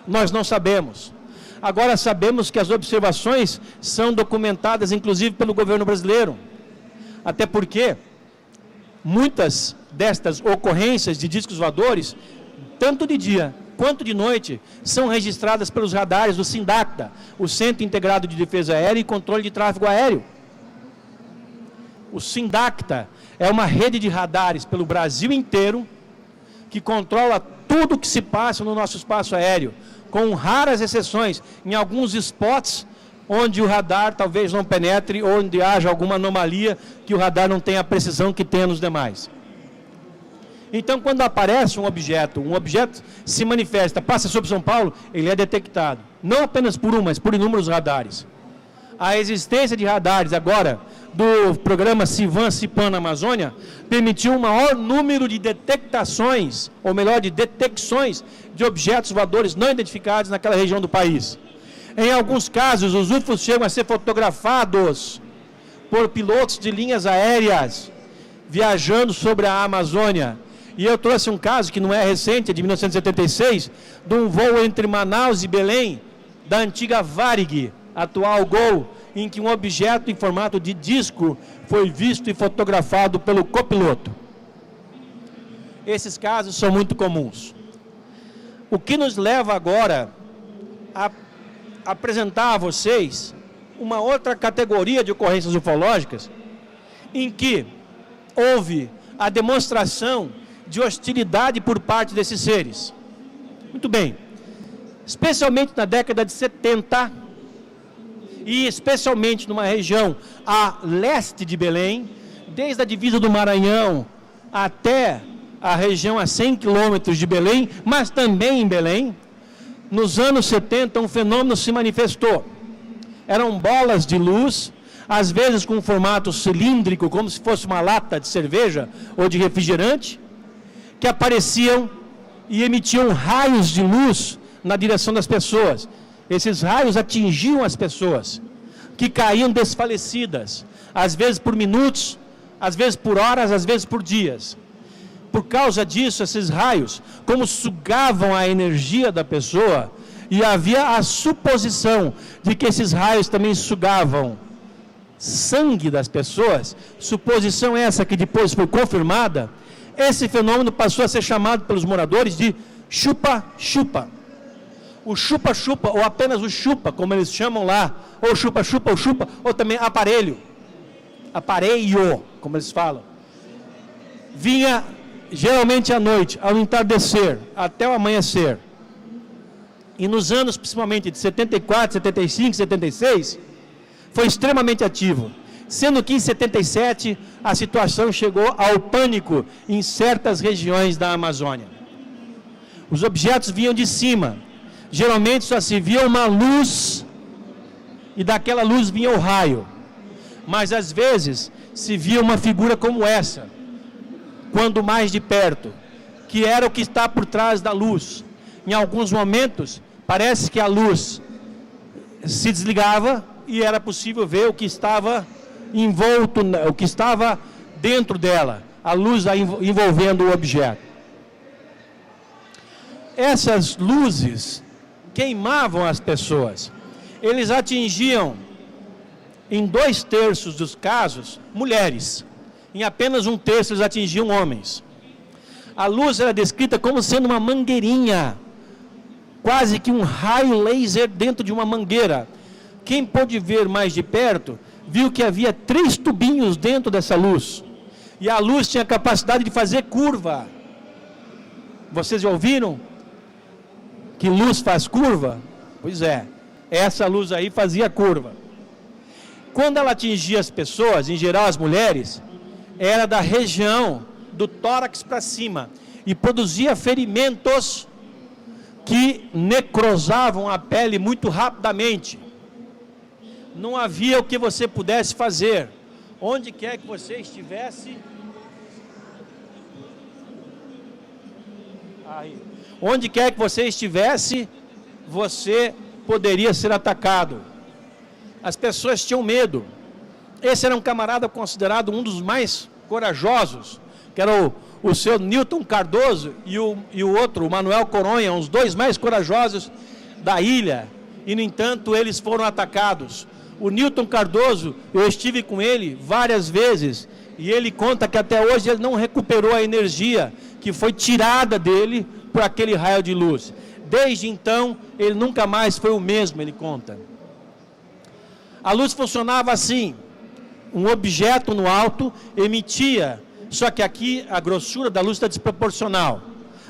Nós não sabemos. Agora sabemos que as observações são documentadas, inclusive, pelo governo brasileiro. Até porque muitas destas ocorrências de discos voadores, tanto de dia quanto de noite, são registradas pelos radares do SINDACTA, o Centro Integrado de Defesa Aérea e Controle de Tráfego Aéreo. O SINDACTA é uma rede de radares pelo Brasil inteiro que controla tudo o que se passa no nosso espaço aéreo, com raras exceções, em alguns spots onde o radar talvez não penetre, ou onde haja alguma anomalia que o radar não tenha a precisão que tem nos demais. Então, quando aparece um objeto se manifesta, passa sobre São Paulo, ele é detectado. Não apenas por um, mas por inúmeros radares. A existência de radares agora, do programa CIVAM-CIPAM na Amazônia, permitiu um maior número de detectações, ou melhor, de detecções de objetos voadores não identificados naquela região do país. Em alguns casos, os UFOs chegam a ser fotografados por pilotos de linhas aéreas viajando sobre a Amazônia. E eu trouxe um caso que não é recente, é de 1976, de um voo entre Manaus e Belém, da antiga Varig, atual Gol, em que um objeto em formato de disco foi visto e fotografado pelo copiloto. Esses casos são muito comuns. O que nos leva agora a apresentar a vocês uma outra categoria de ocorrências ufológicas em que houve a demonstração de hostilidade por parte desses seres. Muito bem. Especialmente na década de 70 e especialmente numa região a leste de Belém, desde a divisa do Maranhão até a região a 100 quilômetros de Belém, mas também em Belém, nos anos 70 um fenômeno se manifestou. Eram bolas de luz, às vezes com um formato cilíndrico, como se fosse uma lata de cerveja ou de refrigerante, que apareciam e emitiam raios de luz na direção das pessoas. Esses raios atingiam as pessoas, que caíam desfalecidas, às vezes por minutos, às vezes por horas, às vezes por dias. Por causa disso, esses raios, como sugavam a energia da pessoa, e havia a suposição de que esses raios também sugavam sangue das pessoas, suposição essa que depois foi confirmada, esse fenômeno passou a ser chamado pelos moradores de chupa-chupa. O chupa-chupa, ou apenas o chupa, como eles chamam lá, ou chupa-chupa, ou chupa, ou também aparelho, como eles falam, vinha geralmente à noite, ao entardecer, até o amanhecer. E nos anos, principalmente de 74, 75, 76, foi extremamente ativo. Sendo que em 77, a situação chegou ao pânico em certas regiões da Amazônia. Os objetos vinham de cima. Geralmente só se via uma luz, e daquela luz vinha o raio. Mas às vezes se via uma figura como essa, quando mais de perto, que era o que está por trás da luz. Em alguns momentos, parece que a luz se desligava e era possível ver o que estava envolto, o que estava dentro dela, a luz envolvendo o objeto. Essas luzes queimavam as pessoas. Eles atingiam, em 2/3 dos casos, mulheres. Em apenas 1/3 eles atingiam homens. A luz era descrita como sendo uma mangueirinha, quase que um raio laser dentro de uma mangueira. Quem pôde ver mais de perto, viu que havia 3 tubinhos dentro dessa luz. E a luz tinha a capacidade de fazer curva. Vocês já ouviram que luz faz curva? Pois é, essa luz aí fazia curva. Quando ela atingia as pessoas, em geral as mulheres, era da região do tórax para cima e produzia ferimentos que necrosavam a pele muito rapidamente. Não havia o que você pudesse fazer. Onde quer que você estivesse, onde quer que você estivesse, você poderia ser atacado. As pessoas tinham medo. Esse era um camarada considerado um dos mais corajosos, que era o seu Newton Cardoso e o outro, o Manuel Coronha, os dois mais corajosos da ilha. E, no entanto, eles foram atacados. O Newton Cardoso, eu estive com ele várias vezes, e ele conta que até hoje ele não recuperou a energia que foi tirada dele por aquele raio de luz. Desde então, ele nunca mais foi o mesmo, ele conta. A luz funcionava assim: um objeto no alto emitia, só que aqui a grossura da luz está desproporcional.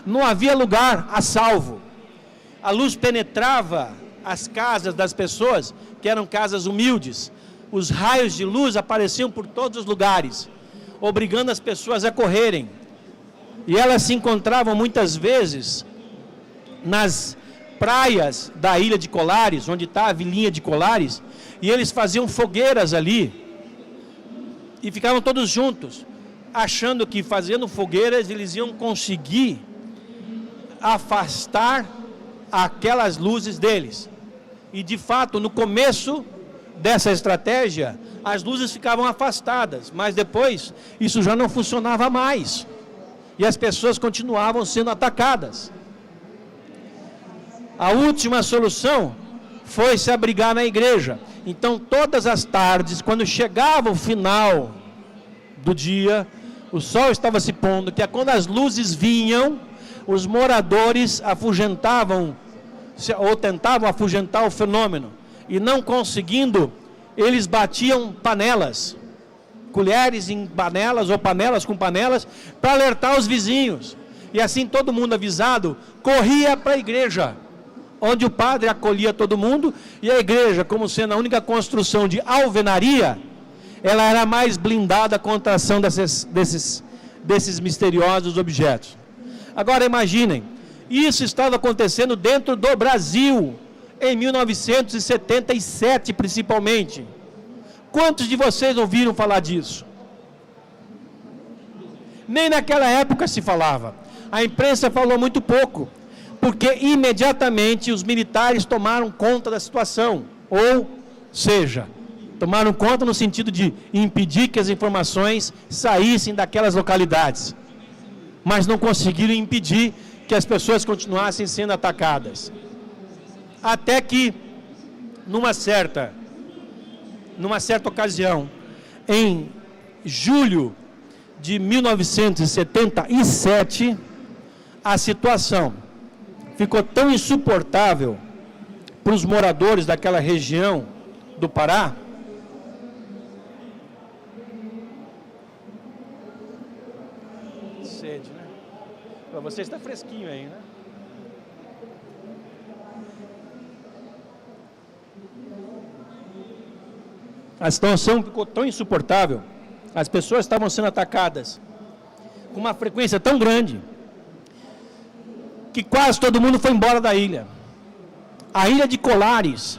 Não havia lugar a salvo. A luz penetrava as casas das pessoas, que eram casas humildes. Os raios de luz apareciam por todos os lugares, obrigando as pessoas a correrem. E elas se encontravam muitas vezes nas praias da ilha de Colares, onde está a vilinha de Colares, e eles faziam fogueiras ali, e ficavam todos juntos, achando que fazendo fogueiras eles iam conseguir afastar aquelas luzes deles. E de fato, no começo dessa estratégia, as luzes ficavam afastadas, mas depois isso já não funcionava mais. E as pessoas continuavam sendo atacadas. A última solução foi se abrigar na igreja. Então, todas as tardes, quando chegava o final do dia, o sol estava se pondo, que é quando as luzes vinham, os moradores afugentavam, ou tentavam afugentar o fenômeno. E não conseguindo, eles batiam panelas, colheres em panelas, ou panelas com panelas, para alertar os vizinhos. E assim todo mundo avisado, corria para a igreja, onde o padre acolhia todo mundo, e a igreja, como sendo a única construção de alvenaria, ela era mais blindada contra a ação desses misteriosos objetos. Agora imaginem, isso estava acontecendo dentro do Brasil, em 1977 principalmente. Quantos de vocês ouviram falar disso? Nem naquela época se falava. A imprensa falou muito pouco, porque imediatamente os militares tomaram conta da situação, ou seja, tomaram conta no sentido de impedir que as informações saíssem daquelas localidades, mas não conseguiram impedir que as pessoas continuassem sendo atacadas. Até que, numa certa ocasião, em julho de 1977, a situação ficou tão insuportável para os moradores daquela região do Pará, sede, né? Para você está fresquinho aí, né? A situação ficou tão insuportável, as pessoas estavam sendo atacadas com uma frequência tão grande, que quase todo mundo foi embora da ilha. A ilha de Colares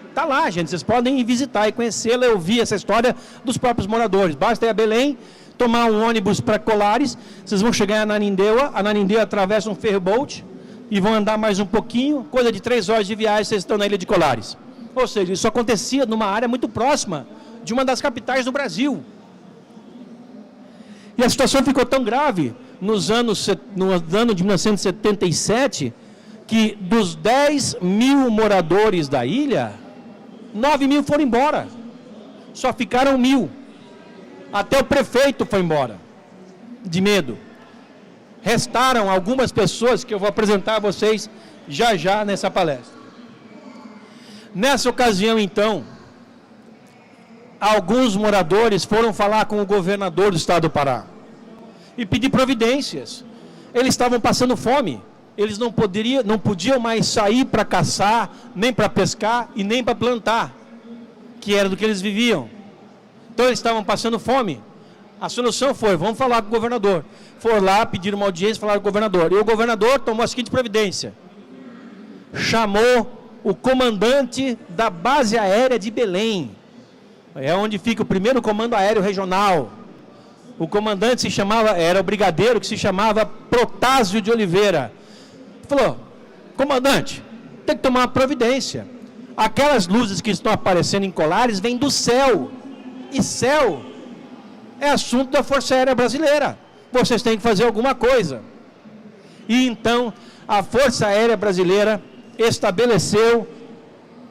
está lá, gente, vocês podem ir visitar e conhecê-la, eu vi essa história dos próprios moradores. Basta ir a Belém, tomar um ônibus para Colares, vocês vão chegar em Ananindeua, atravessa um ferryboat e vão andar mais um pouquinho, coisa de 3 horas de viagem, vocês estão na ilha de Colares. Ou seja, isso acontecia numa área muito próxima de uma das capitais do Brasil. E a situação ficou tão grave no ano de 1977, que dos 10 mil moradores da ilha, 9 mil foram embora. Só ficaram 1.000. Até o prefeito foi embora, de medo. Restaram algumas pessoas que eu vou apresentar a vocês já nessa palestra. Nessa ocasião, então, alguns moradores foram falar com o governador do estado do Pará e pedir providências. Eles estavam passando fome, eles não podiam mais sair para caçar, nem para pescar e nem para plantar, que era do que eles viviam. Então eles estavam passando fome. A solução foi, vamos falar com o governador. Foram lá, pediram uma audiência, falaram com o governador. E o governador tomou a seguinte providência: chamou o comandante da base aérea de Belém, é onde fica o primeiro comando aéreo regional. O comandante era o brigadeiro que se chamava Protásio de Oliveira. Falou: comandante, tem que tomar uma providência. Aquelas luzes que estão aparecendo em Colares vêm do céu. E céu é assunto da Força Aérea Brasileira. Vocês têm que fazer alguma coisa. E então a Força Aérea Brasileira estabeleceu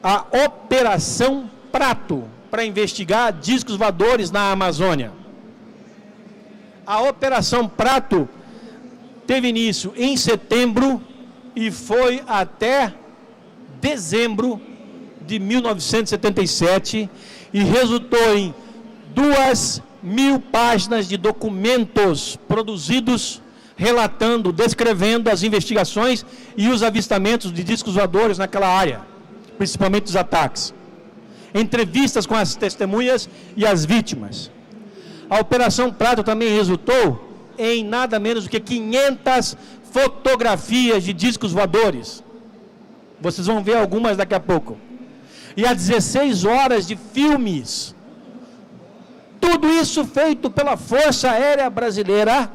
a Operação Prato para investigar discos voadores na Amazônia. A Operação Prato teve início em setembro e foi até dezembro de 1977 e resultou em 2.000 páginas de documentos produzidos, relatando, descrevendo as investigações e os avistamentos de discos voadores naquela área, principalmente os ataques. Entrevistas com as testemunhas e as vítimas. A Operação Prato também resultou em nada menos do que 500 fotografias de discos voadores. Vocês vão ver algumas daqui a pouco. E há 16 horas de filmes. Tudo isso feito pela Força Aérea Brasileira,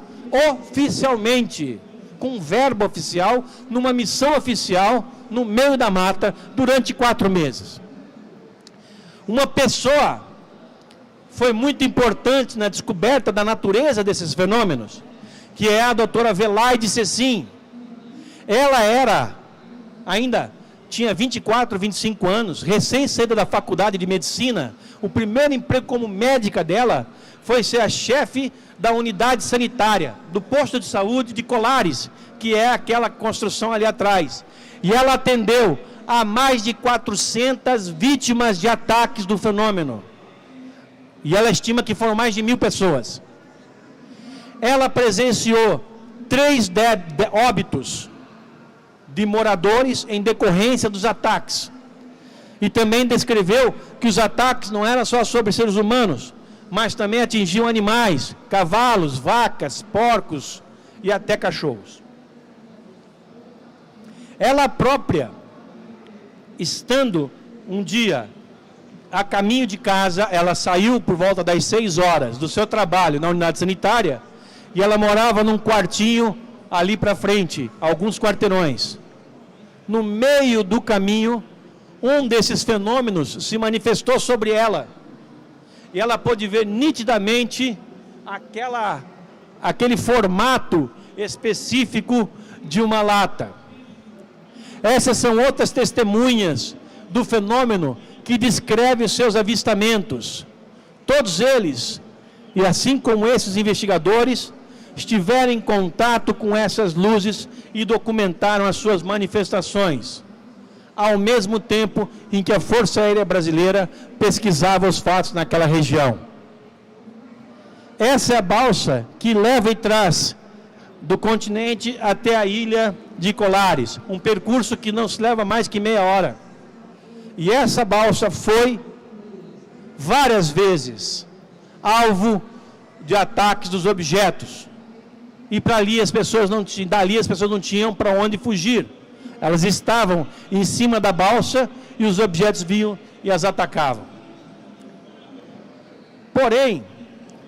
oficialmente, com verbo oficial, numa missão oficial, no meio da mata, durante 4 meses. Uma pessoa foi muito importante na descoberta da natureza desses fenômenos, que é a doutora Velaide Cecim. Ela tinha 24, 25 anos, recém-saída da faculdade de medicina. O primeiro emprego como médica dela foi ser a chefe da unidade sanitária, do posto de saúde de Colares, que é aquela construção ali atrás. E ela atendeu a mais de 400 vítimas de ataques do fenômeno. E ela estima que foram mais de 1.000 pessoas. Ela presenciou 3 óbitos de moradores em decorrência dos ataques. E também descreveu que os ataques não eram só sobre seres humanos, mas também atingiam animais, cavalos, vacas, porcos e até cachorros. Ela própria, estando um dia a caminho de casa, ela saiu por volta das 6 horas do seu trabalho na unidade sanitária, e ela morava num quartinho ali para frente, alguns quarteirões. No meio do caminho, um desses fenômenos se manifestou sobre ela, e ela pôde ver nitidamente aquele formato específico de uma lata. Essas são outras testemunhas do fenômeno que descrevem os seus avistamentos. Todos eles, e assim como esses investigadores, estiveram em contato com essas luzes e documentaram as suas manifestações, ao mesmo tempo em que a Força Aérea Brasileira pesquisava os fatos naquela região. Essa é a balsa que leva e traz do continente até a ilha de Colares, um percurso que não se leva mais que meia hora. E essa balsa foi várias vezes alvo de ataques dos objetos. E dali as pessoas não tinham para onde fugir. Elas estavam em cima da balsa e os objetos vinham e as atacavam. Porém,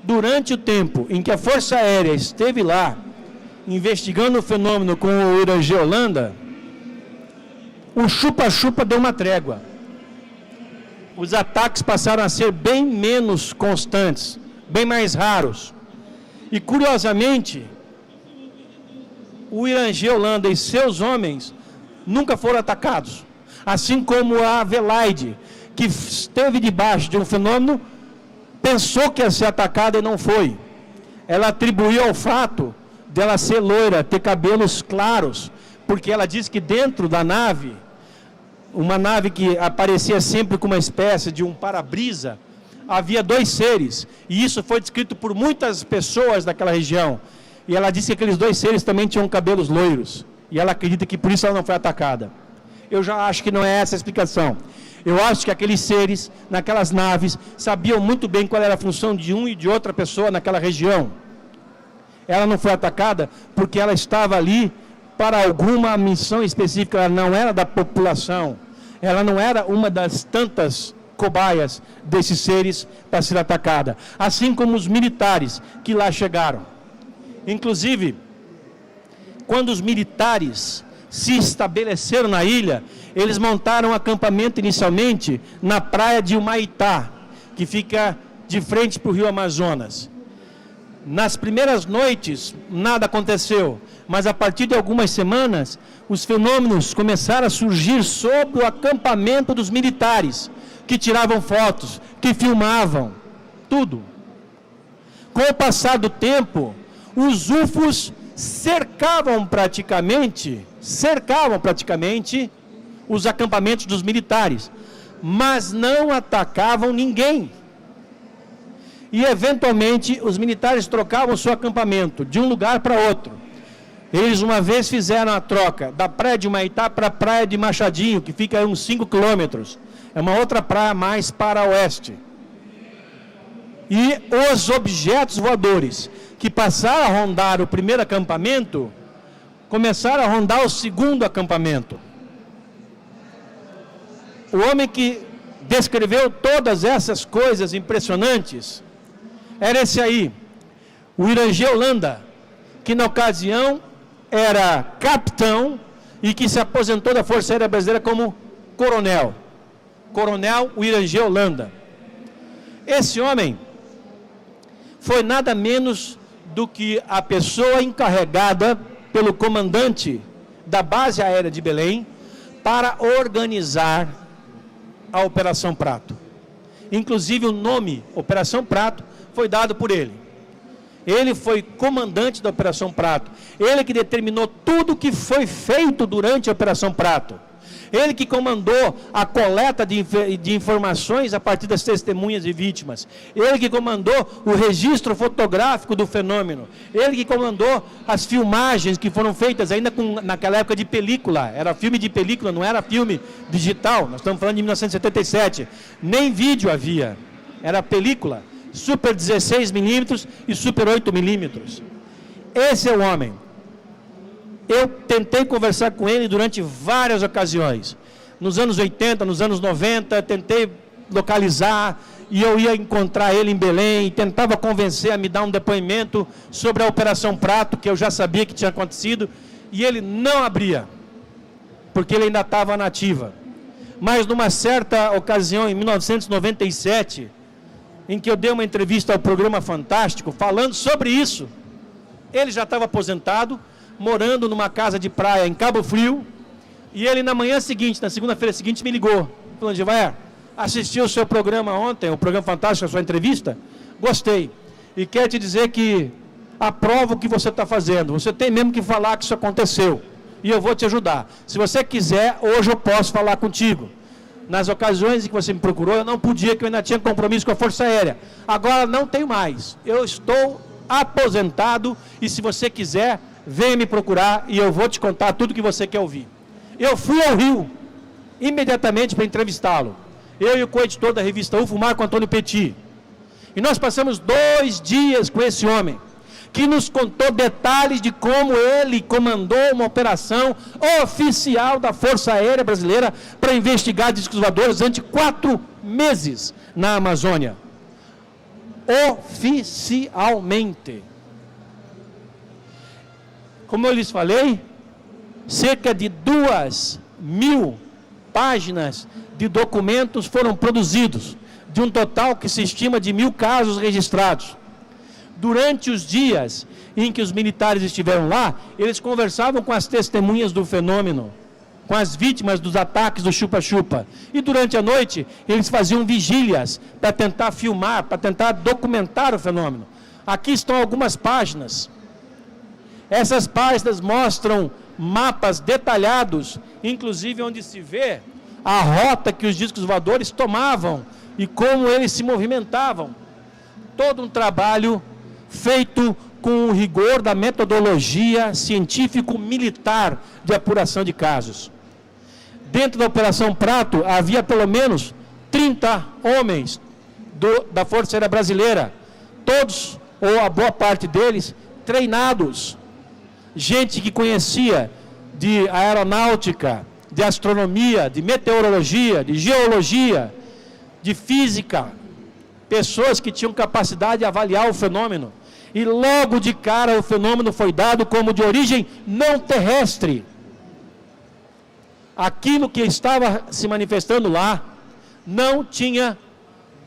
durante o tempo em que a Força Aérea esteve lá, investigando o fenômeno com o Irangê Holanda, o chupa-chupa deu uma trégua. Os ataques passaram a ser bem menos constantes, bem mais raros. E, curiosamente, o Irangê Holanda e seus homens nunca foram atacados. Assim como a Velaide, que esteve debaixo de um fenômeno, pensou que ia ser atacada e não foi. Ela atribuiu ao fato dela ser loira, ter cabelos claros, porque ela disse que dentro da nave, uma nave que aparecia sempre com uma espécie de um para-brisa, havia 2 seres, e isso foi descrito por muitas pessoas daquela região, e ela disse que aqueles 2 seres também tinham cabelos loiros, e ela acredita que por isso ela não foi atacada. Eu já acho que não é essa a explicação. Eu acho que aqueles seres, naquelas naves, sabiam muito bem qual era a função de um e de outra pessoa naquela região. Ela não foi atacada porque ela estava ali para alguma missão específica. Ela não era da população, ela não era uma das tantas cobaias desses seres para ser atacada, assim como os militares que lá chegaram. Inclusive, quando os militares se estabeleceram na ilha, eles montaram um acampamento inicialmente na praia de Humaitá, que fica de frente para o rio Amazonas. Nas primeiras noites, nada aconteceu, mas a partir de algumas semanas, os fenômenos começaram a surgir sobre o acampamento dos militares, que tiravam fotos, que filmavam, tudo. Com o passar do tempo, os UFOs cercavam praticamente os acampamentos dos militares, mas não atacavam ninguém. e, eventualmente, os militares trocavam seu acampamento de um lugar para outro. Eles, uma vez, fizeram a troca da praia de Humaitá para a praia de Machadinho, que fica a uns 5 quilômetros. É uma outra praia mais para oeste. E os objetos voadores que passaram a rondar o primeiro acampamento, começaram a rondar o segundo acampamento. O homem que descreveu todas essas coisas impressionantes era esse aí, o Irangê Holanda, que na ocasião era capitão e que se aposentou da Força Aérea Brasileira como coronel. Coronel Irangê Holanda. Esse homem foi nada menos do que a pessoa encarregada pelo comandante da base aérea de Belém para organizar a Operação Prato. Inclusive o nome Operação Prato foi dado por ele. Ele foi comandante da Operação Prato. Ele que determinou tudo o que foi feito durante a Operação Prato. Ele que comandou a coleta de informações a partir das testemunhas e vítimas. Ele que comandou o registro fotográfico do fenômeno. Ele que comandou as filmagens que foram feitas ainda naquela época de película. Era filme de película, não era filme digital. Nós estamos falando de 1977. Nem vídeo havia. Era película. Super 16mm e Super 8mm. Esse é o homem. Eu tentei conversar com ele durante várias ocasiões. Nos anos 80, nos anos 90, tentei localizar e eu ia encontrar ele em Belém, tentava convencer a me dar um depoimento sobre a Operação Prato, que eu já sabia que tinha acontecido, e ele não abria, porque ele ainda estava na ativa. Mas numa certa ocasião, em 1997, em que eu dei uma entrevista ao Programa Fantástico, falando sobre isso, ele já estava aposentado, morando numa casa de praia em Cabo Frio, e ele na manhã seguinte, na segunda-feira seguinte, me ligou, falando: Jevaer, assisti o seu programa ontem, o Programa Fantástico, a sua entrevista, gostei, e quero te dizer que aprovo o que você está fazendo, você tem mesmo que falar que isso aconteceu, e eu vou te ajudar. Se você quiser, hoje eu posso falar contigo. Nas ocasiões em que você me procurou, eu não podia, que eu ainda tinha compromisso com a Força Aérea. Agora não tenho mais, eu estou aposentado, e se você quiser, venha me procurar e eu vou te contar tudo que você quer ouvir. Eu fui ao Rio, imediatamente para entrevistá-lo. Eu e o co-editor da revista UFO, Marco Antônio Petit. E nós passamos 2 dias com esse homem, que nos contou detalhes de como ele comandou uma operação oficial da Força Aérea Brasileira para investigar discos voadores durante 4 meses na Amazônia. Oficialmente. Como eu lhes falei, cerca de 2.000 páginas de documentos foram produzidos, de um total que se estima de 1.000 casos registrados. Durante os dias em que os militares estiveram lá, eles conversavam com as testemunhas do fenômeno, com as vítimas dos ataques do chupa-chupa. E durante a noite, eles faziam vigílias para tentar filmar, para tentar documentar o fenômeno. Aqui estão algumas páginas. Essas páginas mostram mapas detalhados, inclusive onde se vê a rota que os discos voadores tomavam e como eles se movimentavam. Todo um trabalho feito com o rigor da metodologia científico-militar de apuração de casos. Dentro da Operação Prato, havia pelo menos 30 homens da Força Aérea Brasileira, todos, ou a boa parte deles, treinados. Gente que conhecia de aeronáutica, de astronomia, de meteorologia, de geologia, de física, pessoas que tinham capacidade de avaliar o fenômeno. E logo de cara o fenômeno foi dado como de origem não terrestre. Aquilo que estava se manifestando lá não tinha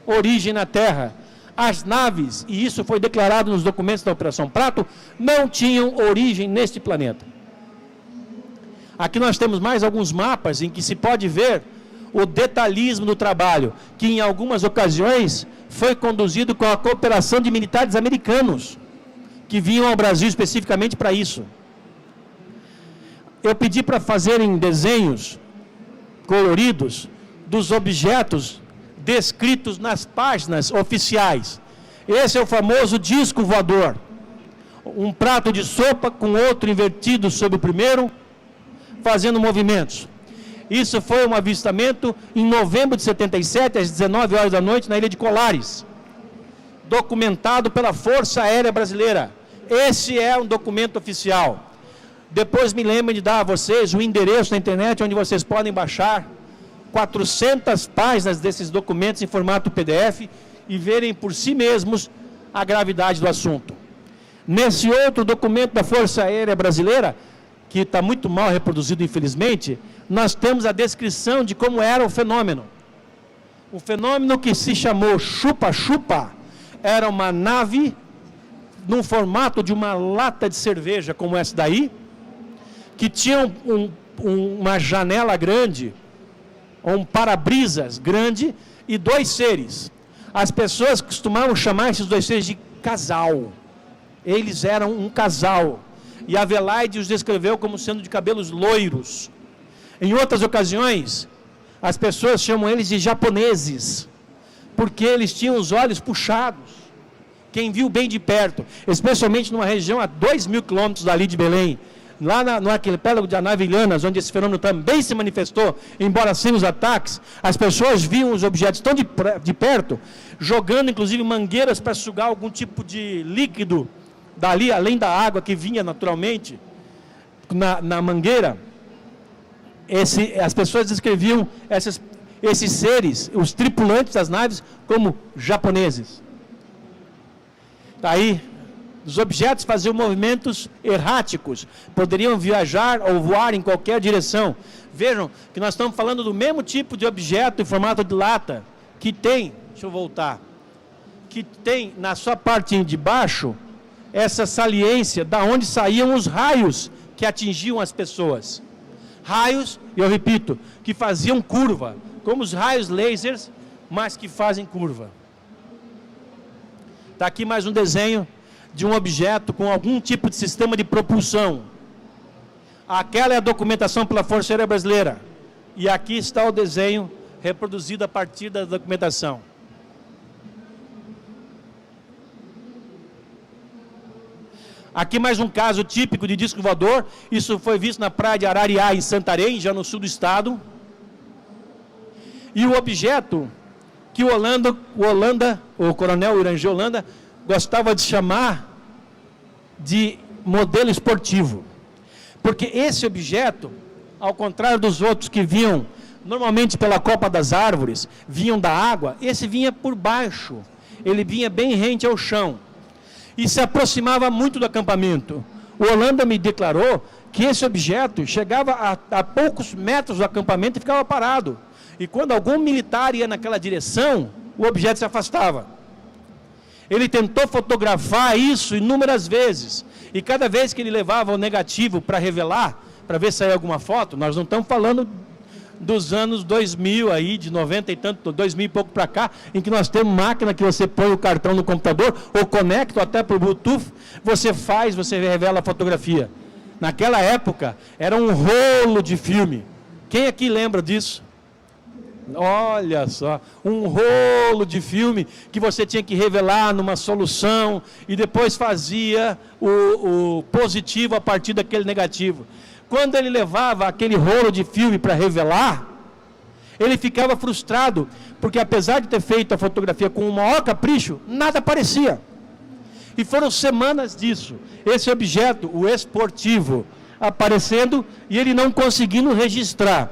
origem na Terra. As naves, e isso foi declarado nos documentos da Operação Prato, não tinham origem neste planeta. Aqui nós temos mais alguns mapas em que se pode ver o detalhismo do trabalho, que em algumas ocasiões foi conduzido com a cooperação de militares americanos, que vinham ao Brasil especificamente para isso. Eu pedi para fazerem desenhos coloridos dos objetos descritos nas páginas oficiais. Esse é o famoso disco voador. Um prato de sopa com outro invertido sobre o primeiro, fazendo movimentos. Isso foi um avistamento em novembro de 77, às 19 horas da noite, na ilha de Colares. Documentado pela Força Aérea Brasileira. Esse é um documento oficial. Depois me lembrem de dar a vocês o endereço na internet onde vocês podem baixar 400 páginas desses documentos em formato PDF e verem por si mesmos a gravidade do assunto. Nesse outro documento da Força Aérea Brasileira, que está muito mal reproduzido infelizmente, nós temos a descrição de como era o fenômeno. O fenômeno que se chamou chupa-chupa era uma nave num formato de uma lata de cerveja como essa daí, que tinha uma janela grande, um para-brisas grande e dois seres. As pessoas costumavam chamar esses dois seres de casal. Eles eram um casal. E a Adelaide os descreveu como sendo de cabelos loiros. Em outras ocasiões, as pessoas chamam eles de japoneses, porque eles tinham os olhos puxados. Quem viu bem de perto, especialmente numa região a 2.000 quilômetros dali de Belém, lá no arquipélago de Anavilhanas, onde esse fenômeno também se manifestou, embora sem os ataques, as pessoas viam os objetos tão de perto, jogando inclusive mangueiras para sugar algum tipo de líquido dali, além da água que vinha naturalmente na mangueira. As pessoas descreviam esses seres, os tripulantes das naves, como japoneses. Aí, os objetos faziam movimentos erráticos, poderiam viajar ou voar em qualquer direção. Vejam que nós estamos falando do mesmo tipo de objeto em formato de lata, que tem, deixa eu voltar, que tem na sua parte de baixo, essa saliência da onde saíam os raios que atingiam as pessoas. Raios, eu repito, que faziam curva, como os raios lasers, mas que fazem curva. Está aqui mais um desenho de um objeto com algum tipo de sistema de propulsão. Aquela é a documentação pela Força Aérea Brasileira. E aqui está o desenho reproduzido a partir da documentação. Aqui mais um caso típico de disco voador. Isso foi visto na praia de Arariá, em Santarém, já no sul do estado. E o objeto que o coronel Irangê Holanda gostava de chamar de modelo esportivo. Porque esse objeto, ao contrário dos outros que vinham normalmente pela copa das árvores, vinham da água, esse vinha por baixo, ele vinha bem rente ao chão e se aproximava muito do acampamento. O Holanda me declarou que esse objeto chegava a poucos metros do acampamento e ficava parado. E quando algum militar ia naquela direção, o objeto se afastava. Ele tentou fotografar isso inúmeras vezes. E cada vez que ele levava o negativo para revelar, para ver se saía alguma foto, nós não estamos falando dos anos 2000 aí, de 90 e tanto, 2000 e pouco para cá, em que nós temos máquina que você põe o cartão no computador, ou conecta até para o Bluetooth, você revela a fotografia. Naquela época, era um rolo de filme. Quem aqui lembra disso? Olha só, um rolo de filme que você tinha que revelar numa solução e depois fazia o positivo a partir daquele negativo. Quando ele levava aquele rolo de filme para revelar, ele ficava frustrado, porque apesar de ter feito a fotografia com o maior capricho, nada aparecia. E foram semanas disso, esse objeto, o esportivo, aparecendo e ele não conseguindo registrar.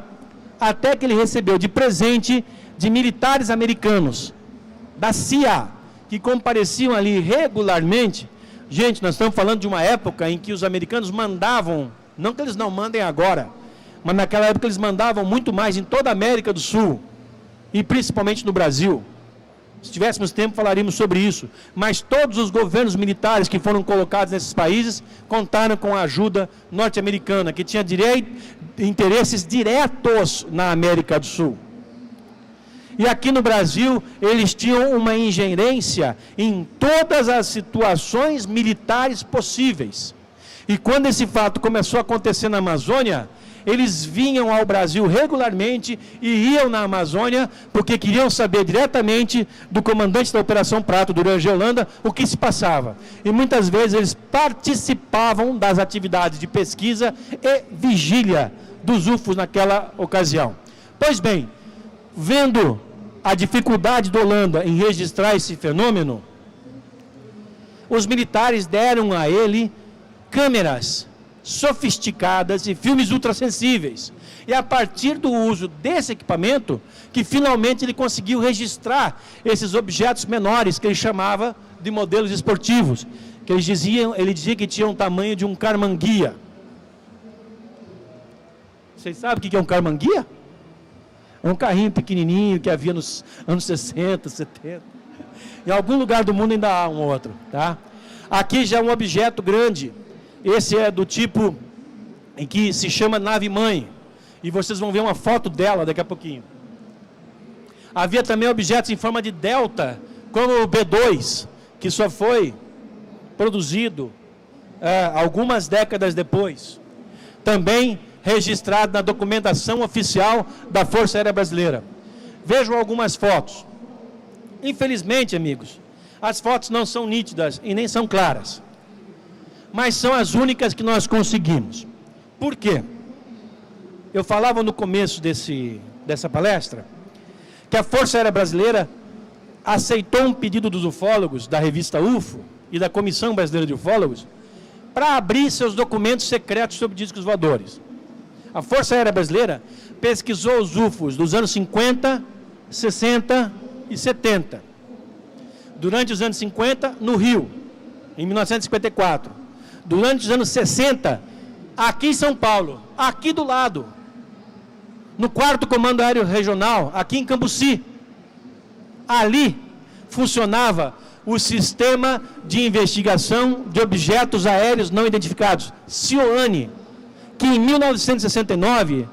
Até que ele recebeu de presente de militares americanos, da CIA, que compareciam ali regularmente. Gente, nós estamos falando de uma época em que os americanos mandavam, não que eles não mandem agora, mas naquela época eles mandavam muito mais em toda a América do Sul, e principalmente no Brasil. Se tivéssemos tempo falaríamos sobre isso, mas todos os governos militares que foram colocados nesses países contaram com a ajuda norte-americana, que tinha interesses diretos na América do Sul. E aqui no Brasil, eles tinham uma ingerência em todas as situações militares possíveis. E quando esse fato começou a acontecer na Amazônia, eles vinham ao Brasil regularmente e iam na Amazônia porque queriam saber diretamente do comandante da Operação Prato, do Durangê Holanda, o que se passava. E muitas vezes eles participavam das atividades de pesquisa e vigília dos UFOs naquela ocasião. Pois bem, vendo a dificuldade da Holanda em registrar esse fenômeno, os militares deram a ele câmeras sofisticadas e filmes ultrassensíveis. E a partir do uso desse equipamento, que finalmente ele conseguiu registrar esses objetos menores, que ele chamava de modelos esportivos, que ele dizia que tinham o tamanho de um carmanguia. Vocês sabem o que é um carmanguia? É um carrinho pequenininho que havia nos anos 60, 70. Em algum lugar do mundo ainda há um outro, tá? Aqui já é um objeto grande. Esse é do tipo em que se chama nave-mãe. E vocês vão ver uma foto dela daqui a pouquinho. Havia também objetos em forma de delta, como o B2, que só foi produzido algumas décadas depois. Também registrado na documentação oficial da Força Aérea Brasileira. Vejam algumas fotos. Infelizmente, amigos, as fotos não são nítidas e nem são claras. Mas são as únicas que nós conseguimos. Por quê? Eu falava no começo dessa palestra que a Força Aérea Brasileira aceitou um pedido dos ufólogos, da revista UFO e da Comissão Brasileira de Ufólogos, para abrir seus documentos secretos sobre discos voadores. A Força Aérea Brasileira pesquisou os UFOs dos anos 50, 60 e 70. Durante os anos 50, no Rio, em 1954. Durante os anos 60, aqui em São Paulo, aqui do lado, no 4º Comando Aéreo Regional, aqui em Cambuci. Ali funcionava o Sistema de Investigação de Objetos Aéreos Não Identificados, SIOANI, que em 1969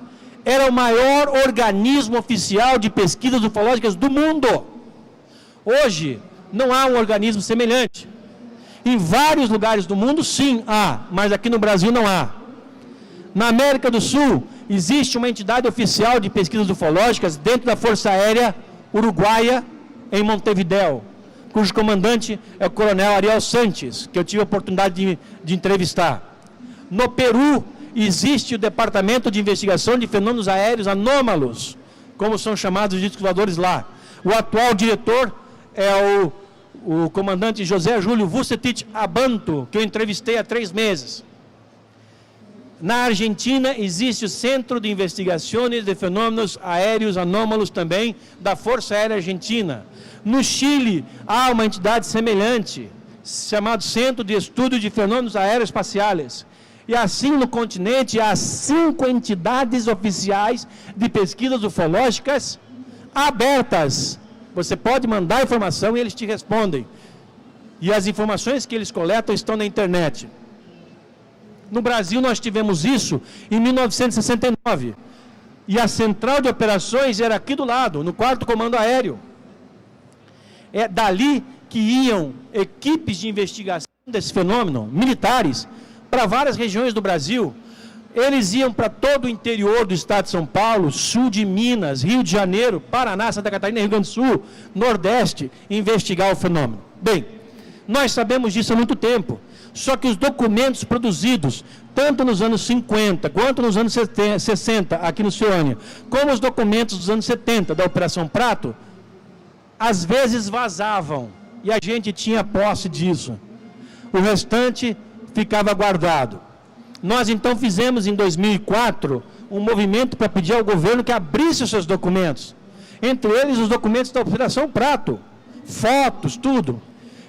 era o maior organismo oficial de pesquisas ufológicas do mundo. Hoje, não há um organismo semelhante. Em vários lugares do mundo, sim, há, mas aqui no Brasil não há. Na América do Sul, existe uma entidade oficial de pesquisas ufológicas dentro da Força Aérea Uruguaia, em Montevidéu, cujo comandante é o coronel Ariel Sanches, que eu tive a oportunidade de entrevistar. No Peru, existe o Departamento de Investigação de Fenômenos Aéreos Anômalos, como são chamados os discos voadores lá. O atual diretor é o comandante José Júlio Vucetich Abanto, que eu entrevistei há 3 meses. Na Argentina, existe o Centro de Investigações de Fenômenos Aéreos Anômalos também, da Força Aérea Argentina. No Chile, há uma entidade semelhante, chamado Centro de Estudo de Fenômenos Aeroespaciais. E assim no continente, há 5 entidades oficiais de pesquisas ufológicas abertas. Você pode mandar informação e eles te respondem. E as informações que eles coletam estão na internet. No Brasil nós tivemos isso em 1969. E a central de operações era aqui do lado, no 4º Comando Aéreo. É dali que iam equipes de investigação desse fenômeno, militares, para várias regiões do Brasil. Eles iam para todo o interior do estado de São Paulo, sul de Minas, Rio de Janeiro, Paraná, Santa Catarina, Rio Grande do Sul, Nordeste, investigar o fenômeno. Bem, nós sabemos disso há muito tempo, só que os documentos produzidos, tanto nos anos 50, quanto nos anos 60, aqui no Cione, como os documentos dos anos 70, da Operação Prato, às vezes vazavam, e a gente tinha posse disso. O restante ficava guardado. Nós então fizemos em 2004 um movimento para pedir ao governo que abrisse os seus documentos. Entre eles os documentos da Operação Prato, fotos, tudo.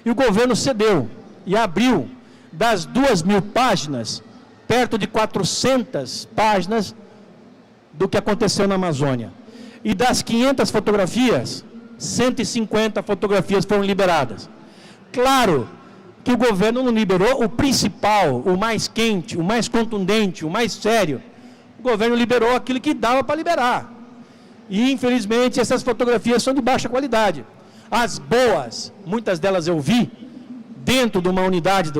E o governo cedeu e abriu das 2.000 páginas, perto de 400 páginas do que aconteceu na Amazônia. E das 500 fotografias, 150 fotografias foram liberadas. Claro que o governo não liberou o principal, o mais quente, o mais contundente, o mais sério. O governo liberou aquilo que dava para liberar. E, infelizmente, essas fotografias são de baixa qualidade. As boas, muitas delas eu vi, dentro de uma unidade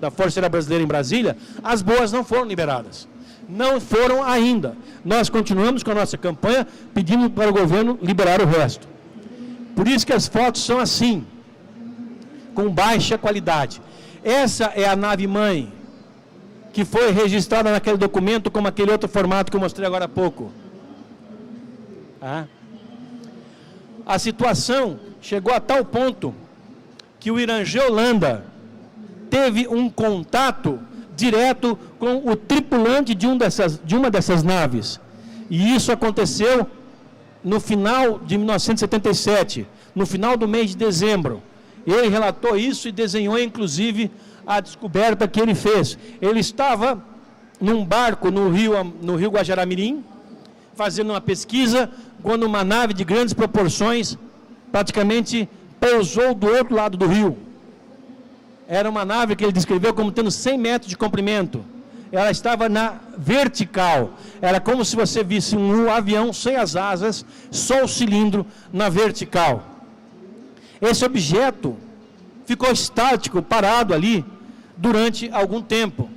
da Força Aérea Brasileira em Brasília, as boas não foram liberadas. Não foram ainda. Nós continuamos com a nossa campanha pedindo para o governo liberar o resto. Por isso que as fotos são assim, com baixa qualidade. Essa é a nave-mãe, que foi registrada naquele documento como aquele outro formato que eu mostrei agora há pouco. A situação chegou a tal ponto que o Irangê Holanda teve um contato direto com o tripulante de uma dessas naves. E isso aconteceu no final de 1977, no final do mês de dezembro. Ele relatou isso e desenhou, inclusive, a descoberta que ele fez. Ele estava num barco no rio Guajará-Mirim, fazendo uma pesquisa, quando uma nave de grandes proporções praticamente pousou do outro lado do rio. Era uma nave que ele descreveu como tendo 100 metros de comprimento. Ela estava na vertical. Era como se você visse um avião sem as asas, só o cilindro na vertical. Esse objeto ficou estático, parado ali, durante algum tempo.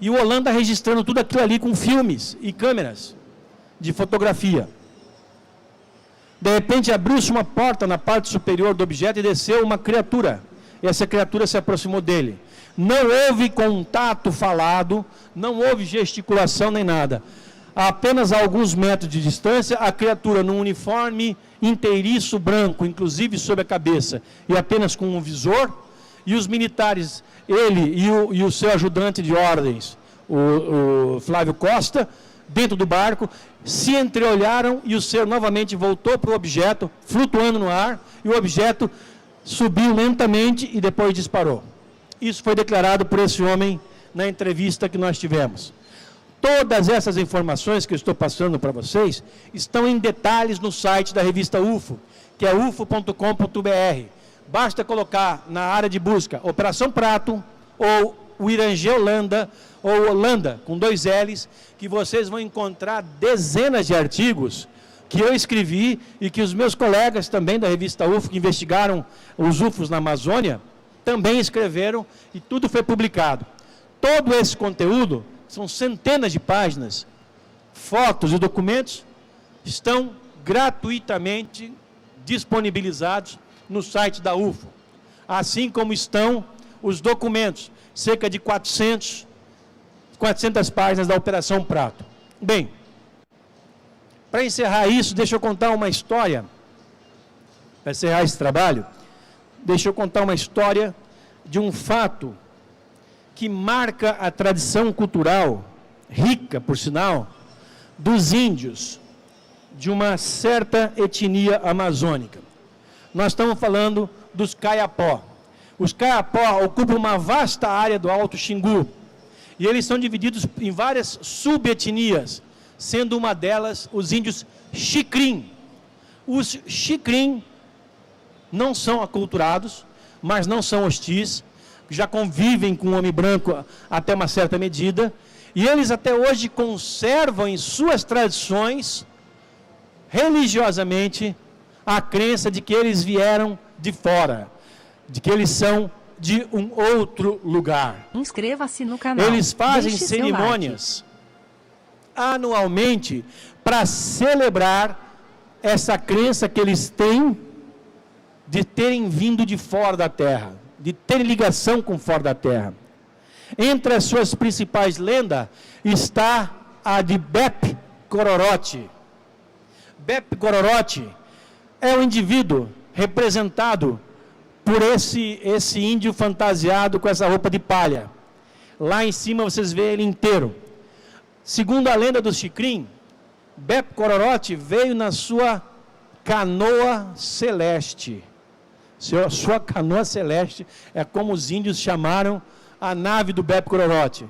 E o Holanda registrando tudo aquilo ali com filmes e câmeras de fotografia. De repente abriu-se uma porta na parte superior do objeto e desceu uma criatura. Essa criatura se aproximou dele. Não houve contato falado, não houve gesticulação nem nada. A apenas a alguns metros de distância, a criatura num uniforme inteiriço branco, inclusive sobre a cabeça, e apenas com um visor, e os militares, ele e o seu ajudante de ordens, o Flávio Costa, dentro do barco, se entreolharam e o ser novamente voltou para o objeto, flutuando no ar, e o objeto subiu lentamente e depois disparou. Isso foi declarado por esse homem na entrevista que nós tivemos. Todas essas informações que eu estou passando para vocês estão em detalhes no site da revista UFO, que é ufo.com.br. Basta colocar na área de busca Operação Prato ou o Irangê Holanda, ou Holanda, com 2 L's, que vocês vão encontrar dezenas de artigos que eu escrevi e que os meus colegas também da revista UFO, que investigaram os UFOs na Amazônia, também escreveram e tudo foi publicado. Todo esse conteúdo, são centenas de páginas, fotos e documentos, estão gratuitamente disponibilizados no site da UFO. Assim como estão os documentos, cerca de 400 páginas da Operação Prato. Bem, para encerrar isso, deixa eu contar uma história, para encerrar esse trabalho, deixa eu contar uma história de um fato que marca a tradição cultural, rica, por sinal, dos índios, de uma certa etnia amazônica. Nós estamos falando dos Kayapó. Os Kayapó ocupam uma vasta área do Alto Xingu, e eles são divididos em várias subetnias, sendo uma delas os índios Xikrin. Os Xikrin não são aculturados, mas não são hostis, já convivem com o homem branco até uma certa medida, e eles até hoje conservam em suas tradições, religiosamente, a crença de que eles vieram de fora, de que eles são de um outro lugar. Inscreva-se no canal. Eles fazem cerimônias anualmente para celebrar essa crença que eles têm de terem vindo de fora da terra, de terem ligação com fora da terra. Entre as suas principais lendas está a de Bep Cororote. Bep Cororote é um indivíduo representado por esse índio fantasiado com essa roupa de palha. Lá em cima vocês veem ele inteiro. Segundo a lenda do Xikrin, Bep Cororote veio na sua canoa celeste. Sua canoa celeste é como os índios chamaram a nave do Bep Cororote,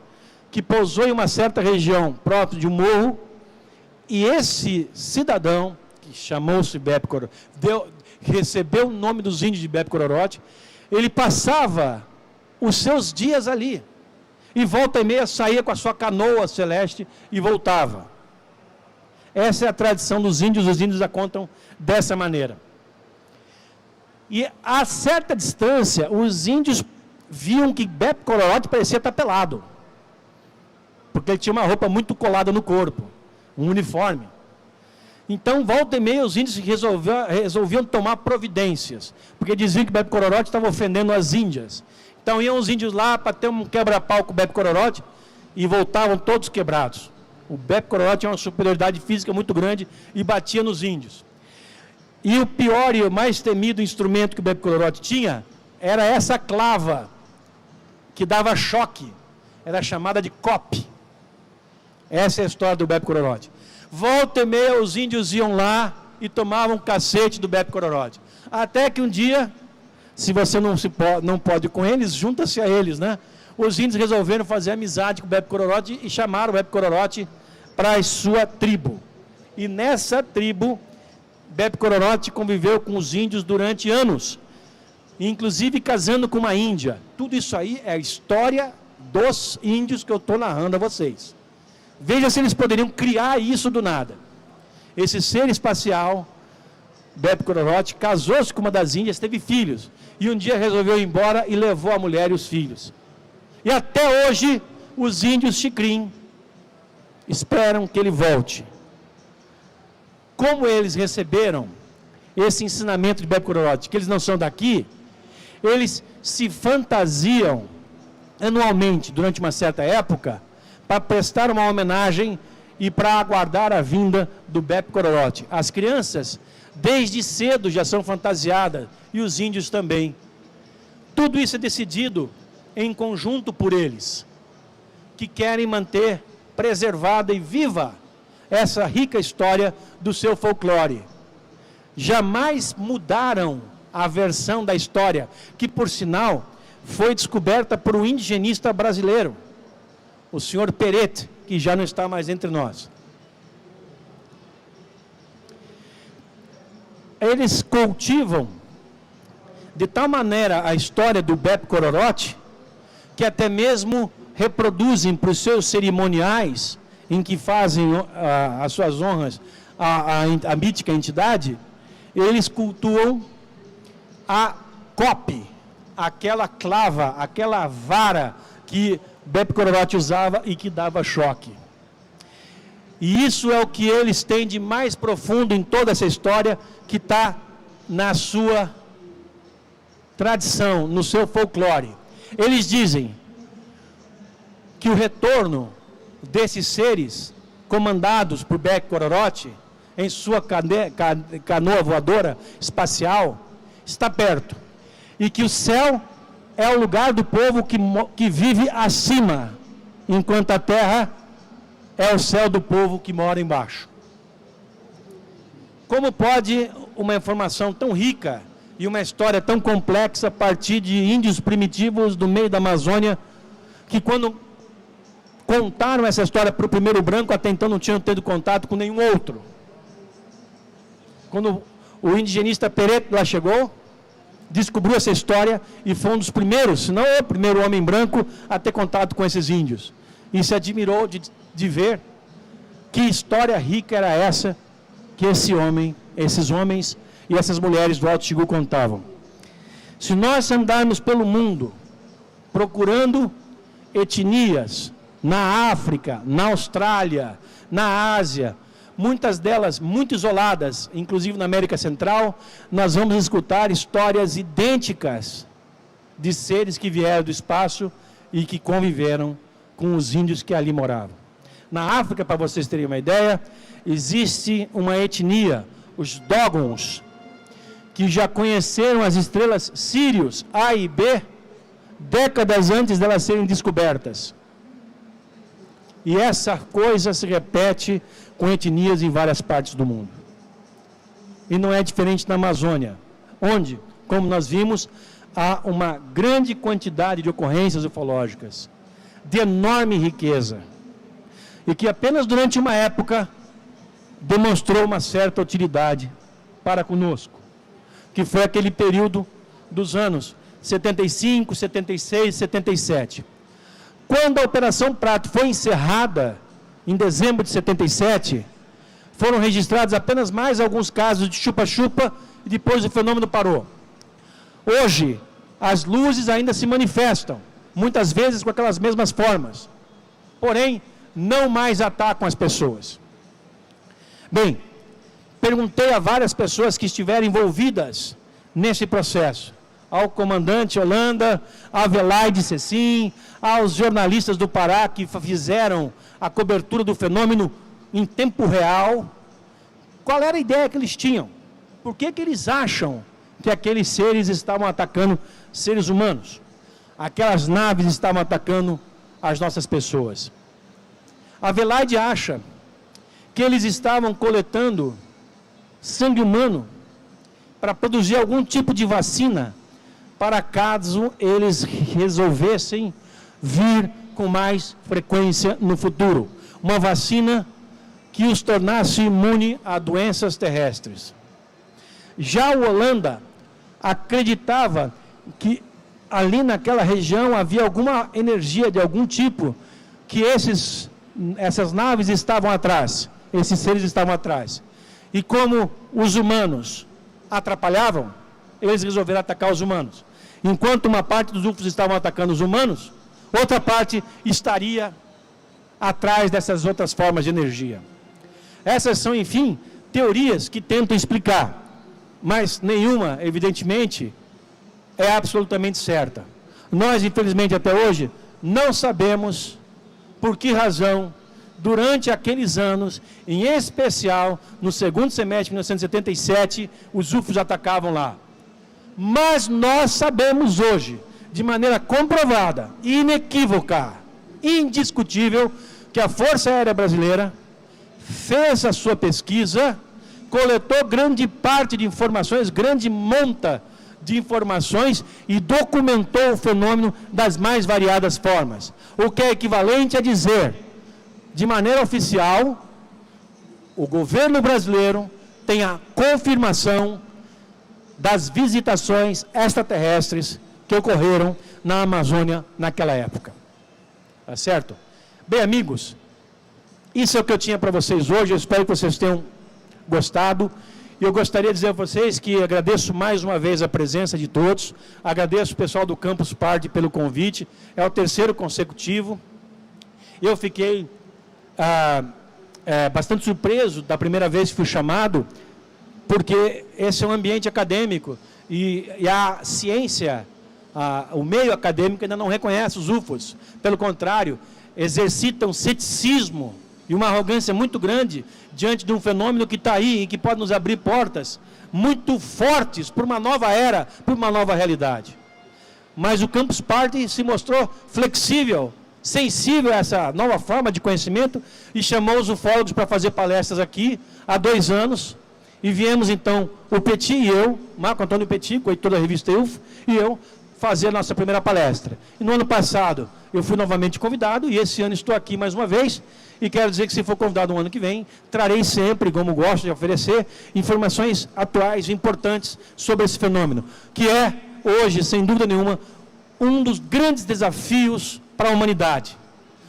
que pousou em uma certa região próximo de um morro, e esse cidadão, que chamou-se Bep Cororote, recebeu o nome dos índios de Bep Cororote, ele passava os seus dias ali, e volta e meia saía com a sua canoa celeste e voltava. Essa é a tradição dos índios, os índios a contam dessa maneira. E a certa distância, os índios viam que Bep Cororote parecia estar pelado, porque ele tinha uma roupa muito colada no corpo, um uniforme. Então, volta e meia, os índios resolviam tomar providências, porque diziam que Bebe Cororote estava ofendendo as Índias. Então, iam os índios lá para ter um quebra-pau com o Bebe Cororote e voltavam todos quebrados. O Bebe Cororote tinha uma superioridade física muito grande e batia nos índios. E o pior e o mais temido instrumento que o Bebe Cororote tinha era essa clava que dava choque. Era chamada de cope. Essa é a história do Bebe Cororote. Volta e meia, os índios iam lá e tomavam cacete do Bebe Cororote. Até que um dia, se você não pode ir com eles, junta-se a eles, né? Os índios resolveram fazer amizade com o Bebe Cororote e chamaram o Bebe Cororote para a sua tribo. E nessa tribo, Bebe Cororote conviveu com os índios durante anos, inclusive casando com uma índia. Tudo isso aí é a história dos índios que eu estou narrando a vocês. Veja se eles poderiam criar isso do nada. Esse ser espacial, Bebe Cororote, casou-se com uma das índias, teve filhos. E um dia resolveu ir embora e levou a mulher e os filhos. E até hoje, os índios Xikrin esperam que ele volte. Como eles receberam esse ensinamento de Bebe Cororote, que eles não são daqui, eles se fantasiam anualmente, durante uma certa época, para prestar uma homenagem e para aguardar a vinda do Bebe Cororote. As crianças, desde cedo, já são fantasiadas, e os índios também. Tudo isso é decidido em conjunto por eles, que querem manter preservada e viva essa rica história do seu folclore. Jamais mudaram a versão da história, que, por sinal, foi descoberta por um indigenista brasileiro, o senhor Peret, que já não está mais entre nós. Eles cultivam de tal maneira a história do Bebe Cororote, que até mesmo reproduzem para os seus cerimoniais, em que fazem as suas honras à mítica entidade, eles cultuam a cope, aquela clava, aquela vara que Bebe Cororote usava e que dava choque. E isso é o que eles têm de mais profundo em toda essa história, que está na sua tradição, no seu folclore. Eles dizem que o retorno desses seres, comandados por Bebe Cororote, em sua canoa voadora espacial, está perto. E que o céu é o lugar do povo que vive acima, enquanto a terra é o céu do povo que mora embaixo. Como pode uma informação tão rica e uma história tão complexa partir de índios primitivos do meio da Amazônia, que quando contaram essa história para o primeiro branco, até então não tinham tido contato com nenhum outro? Quando o indigenista Peret lá chegou, descobriu essa história e foi um dos primeiros, se não o primeiro homem branco a ter contato com esses índios. E se admirou de ver que história rica era essa que esses homens e essas mulheres do Alto Xingu contavam. Se nós andarmos pelo mundo procurando etnias na África, na Austrália, na Ásia, muitas delas muito isoladas, inclusive na América Central, nós vamos escutar histórias idênticas de seres que vieram do espaço e que conviveram com os índios que ali moravam. Na África, para vocês terem uma ideia, existe uma etnia, os Dogons, que já conheceram as estrelas Sírios A e B décadas antes delas serem descobertas. E essa coisa se repete com etnias em várias partes do mundo. E não é diferente na Amazônia, onde, como nós vimos, há uma grande quantidade de ocorrências ufológicas, de enorme riqueza, e que apenas durante uma época demonstrou uma certa utilidade para conosco, que foi aquele período dos anos 75, 76, 77. Quando a Operação Prato foi encerrada, em dezembro de 77, foram registrados apenas mais alguns casos de chupa-chupa e depois o fenômeno parou. Hoje, as luzes ainda se manifestam, muitas vezes com aquelas mesmas formas. Porém, não mais atacam as pessoas. Bem, perguntei a várias pessoas que estiveram envolvidas nesse processo, ao comandante Holanda, a Velaide Cecim, aos jornalistas do Pará que fizeram a cobertura do fenômeno em tempo real, qual era a ideia que eles tinham? Por que eles acham que aqueles seres estavam atacando seres humanos? Aquelas naves estavam atacando as nossas pessoas. A Velaide acha que eles estavam coletando sangue humano para produzir algum tipo de vacina para caso eles resolvessem vir com mais frequência no futuro. Uma vacina que os tornasse imune a doenças terrestres. Já o Holanda acreditava que ali naquela região havia alguma energia de algum tipo que essas naves estavam atrás, esses seres estavam atrás. E como os humanos atrapalhavam, eles resolveram atacar os humanos. Enquanto uma parte dos UFOs estavam atacando os humanos, outra parte estaria atrás dessas outras formas de energia. Essas são, enfim, teorias que tentam explicar, mas nenhuma, evidentemente, é absolutamente certa. Nós, infelizmente, até hoje, não sabemos por que razão, durante aqueles anos, em especial no segundo semestre de 1977, os UFOs atacavam lá. Mas nós sabemos hoje, de maneira comprovada, inequívoca, indiscutível, que a Força Aérea Brasileira fez a sua pesquisa, coletou grande parte de informações, grande monta de informações e documentou o fenômeno das mais variadas formas. O que é equivalente a dizer, de maneira oficial, o governo brasileiro tem a confirmação das visitações extraterrestres que ocorreram na Amazônia naquela época. Tá certo? Bem, amigos, isso é o que eu tinha para vocês hoje. Eu espero que vocês tenham gostado. E eu gostaria de dizer a vocês que agradeço mais uma vez a presença de todos. Agradeço o pessoal do Campus Party pelo convite. É o terceiro consecutivo. Eu fiquei bastante surpreso da primeira vez que fui chamado, porque esse é um ambiente acadêmico e a ciência, o meio acadêmico ainda não reconhece os UFOs. Pelo contrário, exercita um ceticismo e uma arrogância muito grande diante de um fenômeno que está aí e que pode nos abrir portas muito fortes para uma nova era, para uma nova realidade. Mas o Campus Party se mostrou flexível, sensível a essa nova forma de conhecimento e chamou os ufólogos para fazer palestras aqui há 2 anos. E viemos então, o Petit e eu, Marco Antônio Petit, coeditor da revista UFO, e eu, fazer a nossa primeira palestra. E no ano passado eu fui novamente convidado e esse ano estou aqui mais uma vez. E quero dizer que se for convidado no ano que vem, trarei sempre, como gosto de oferecer, informações atuais e importantes sobre esse fenômeno, que é, hoje, sem dúvida nenhuma, um dos grandes desafios para a humanidade.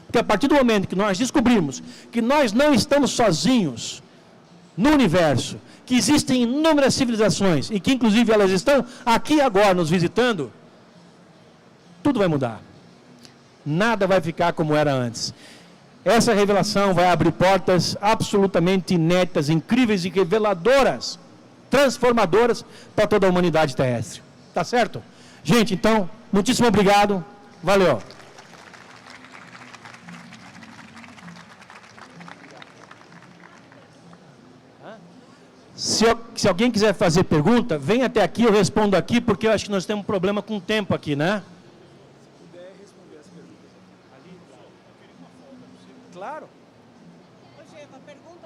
Porque a partir do momento que nós descobrirmos que nós não estamos sozinhos no universo, que existem inúmeras civilizações e que, inclusive, elas estão aqui agora nos visitando, tudo vai mudar. Nada vai ficar como era antes. Essa revelação vai abrir portas absolutamente inéditas, incríveis e reveladoras, transformadoras para toda a humanidade terrestre. Tá certo? Gente, então, muitíssimo obrigado. Valeu. Se alguém quiser fazer pergunta, vem até aqui, eu respondo aqui, porque eu acho que nós temos um problema com o tempo aqui, né? Claro.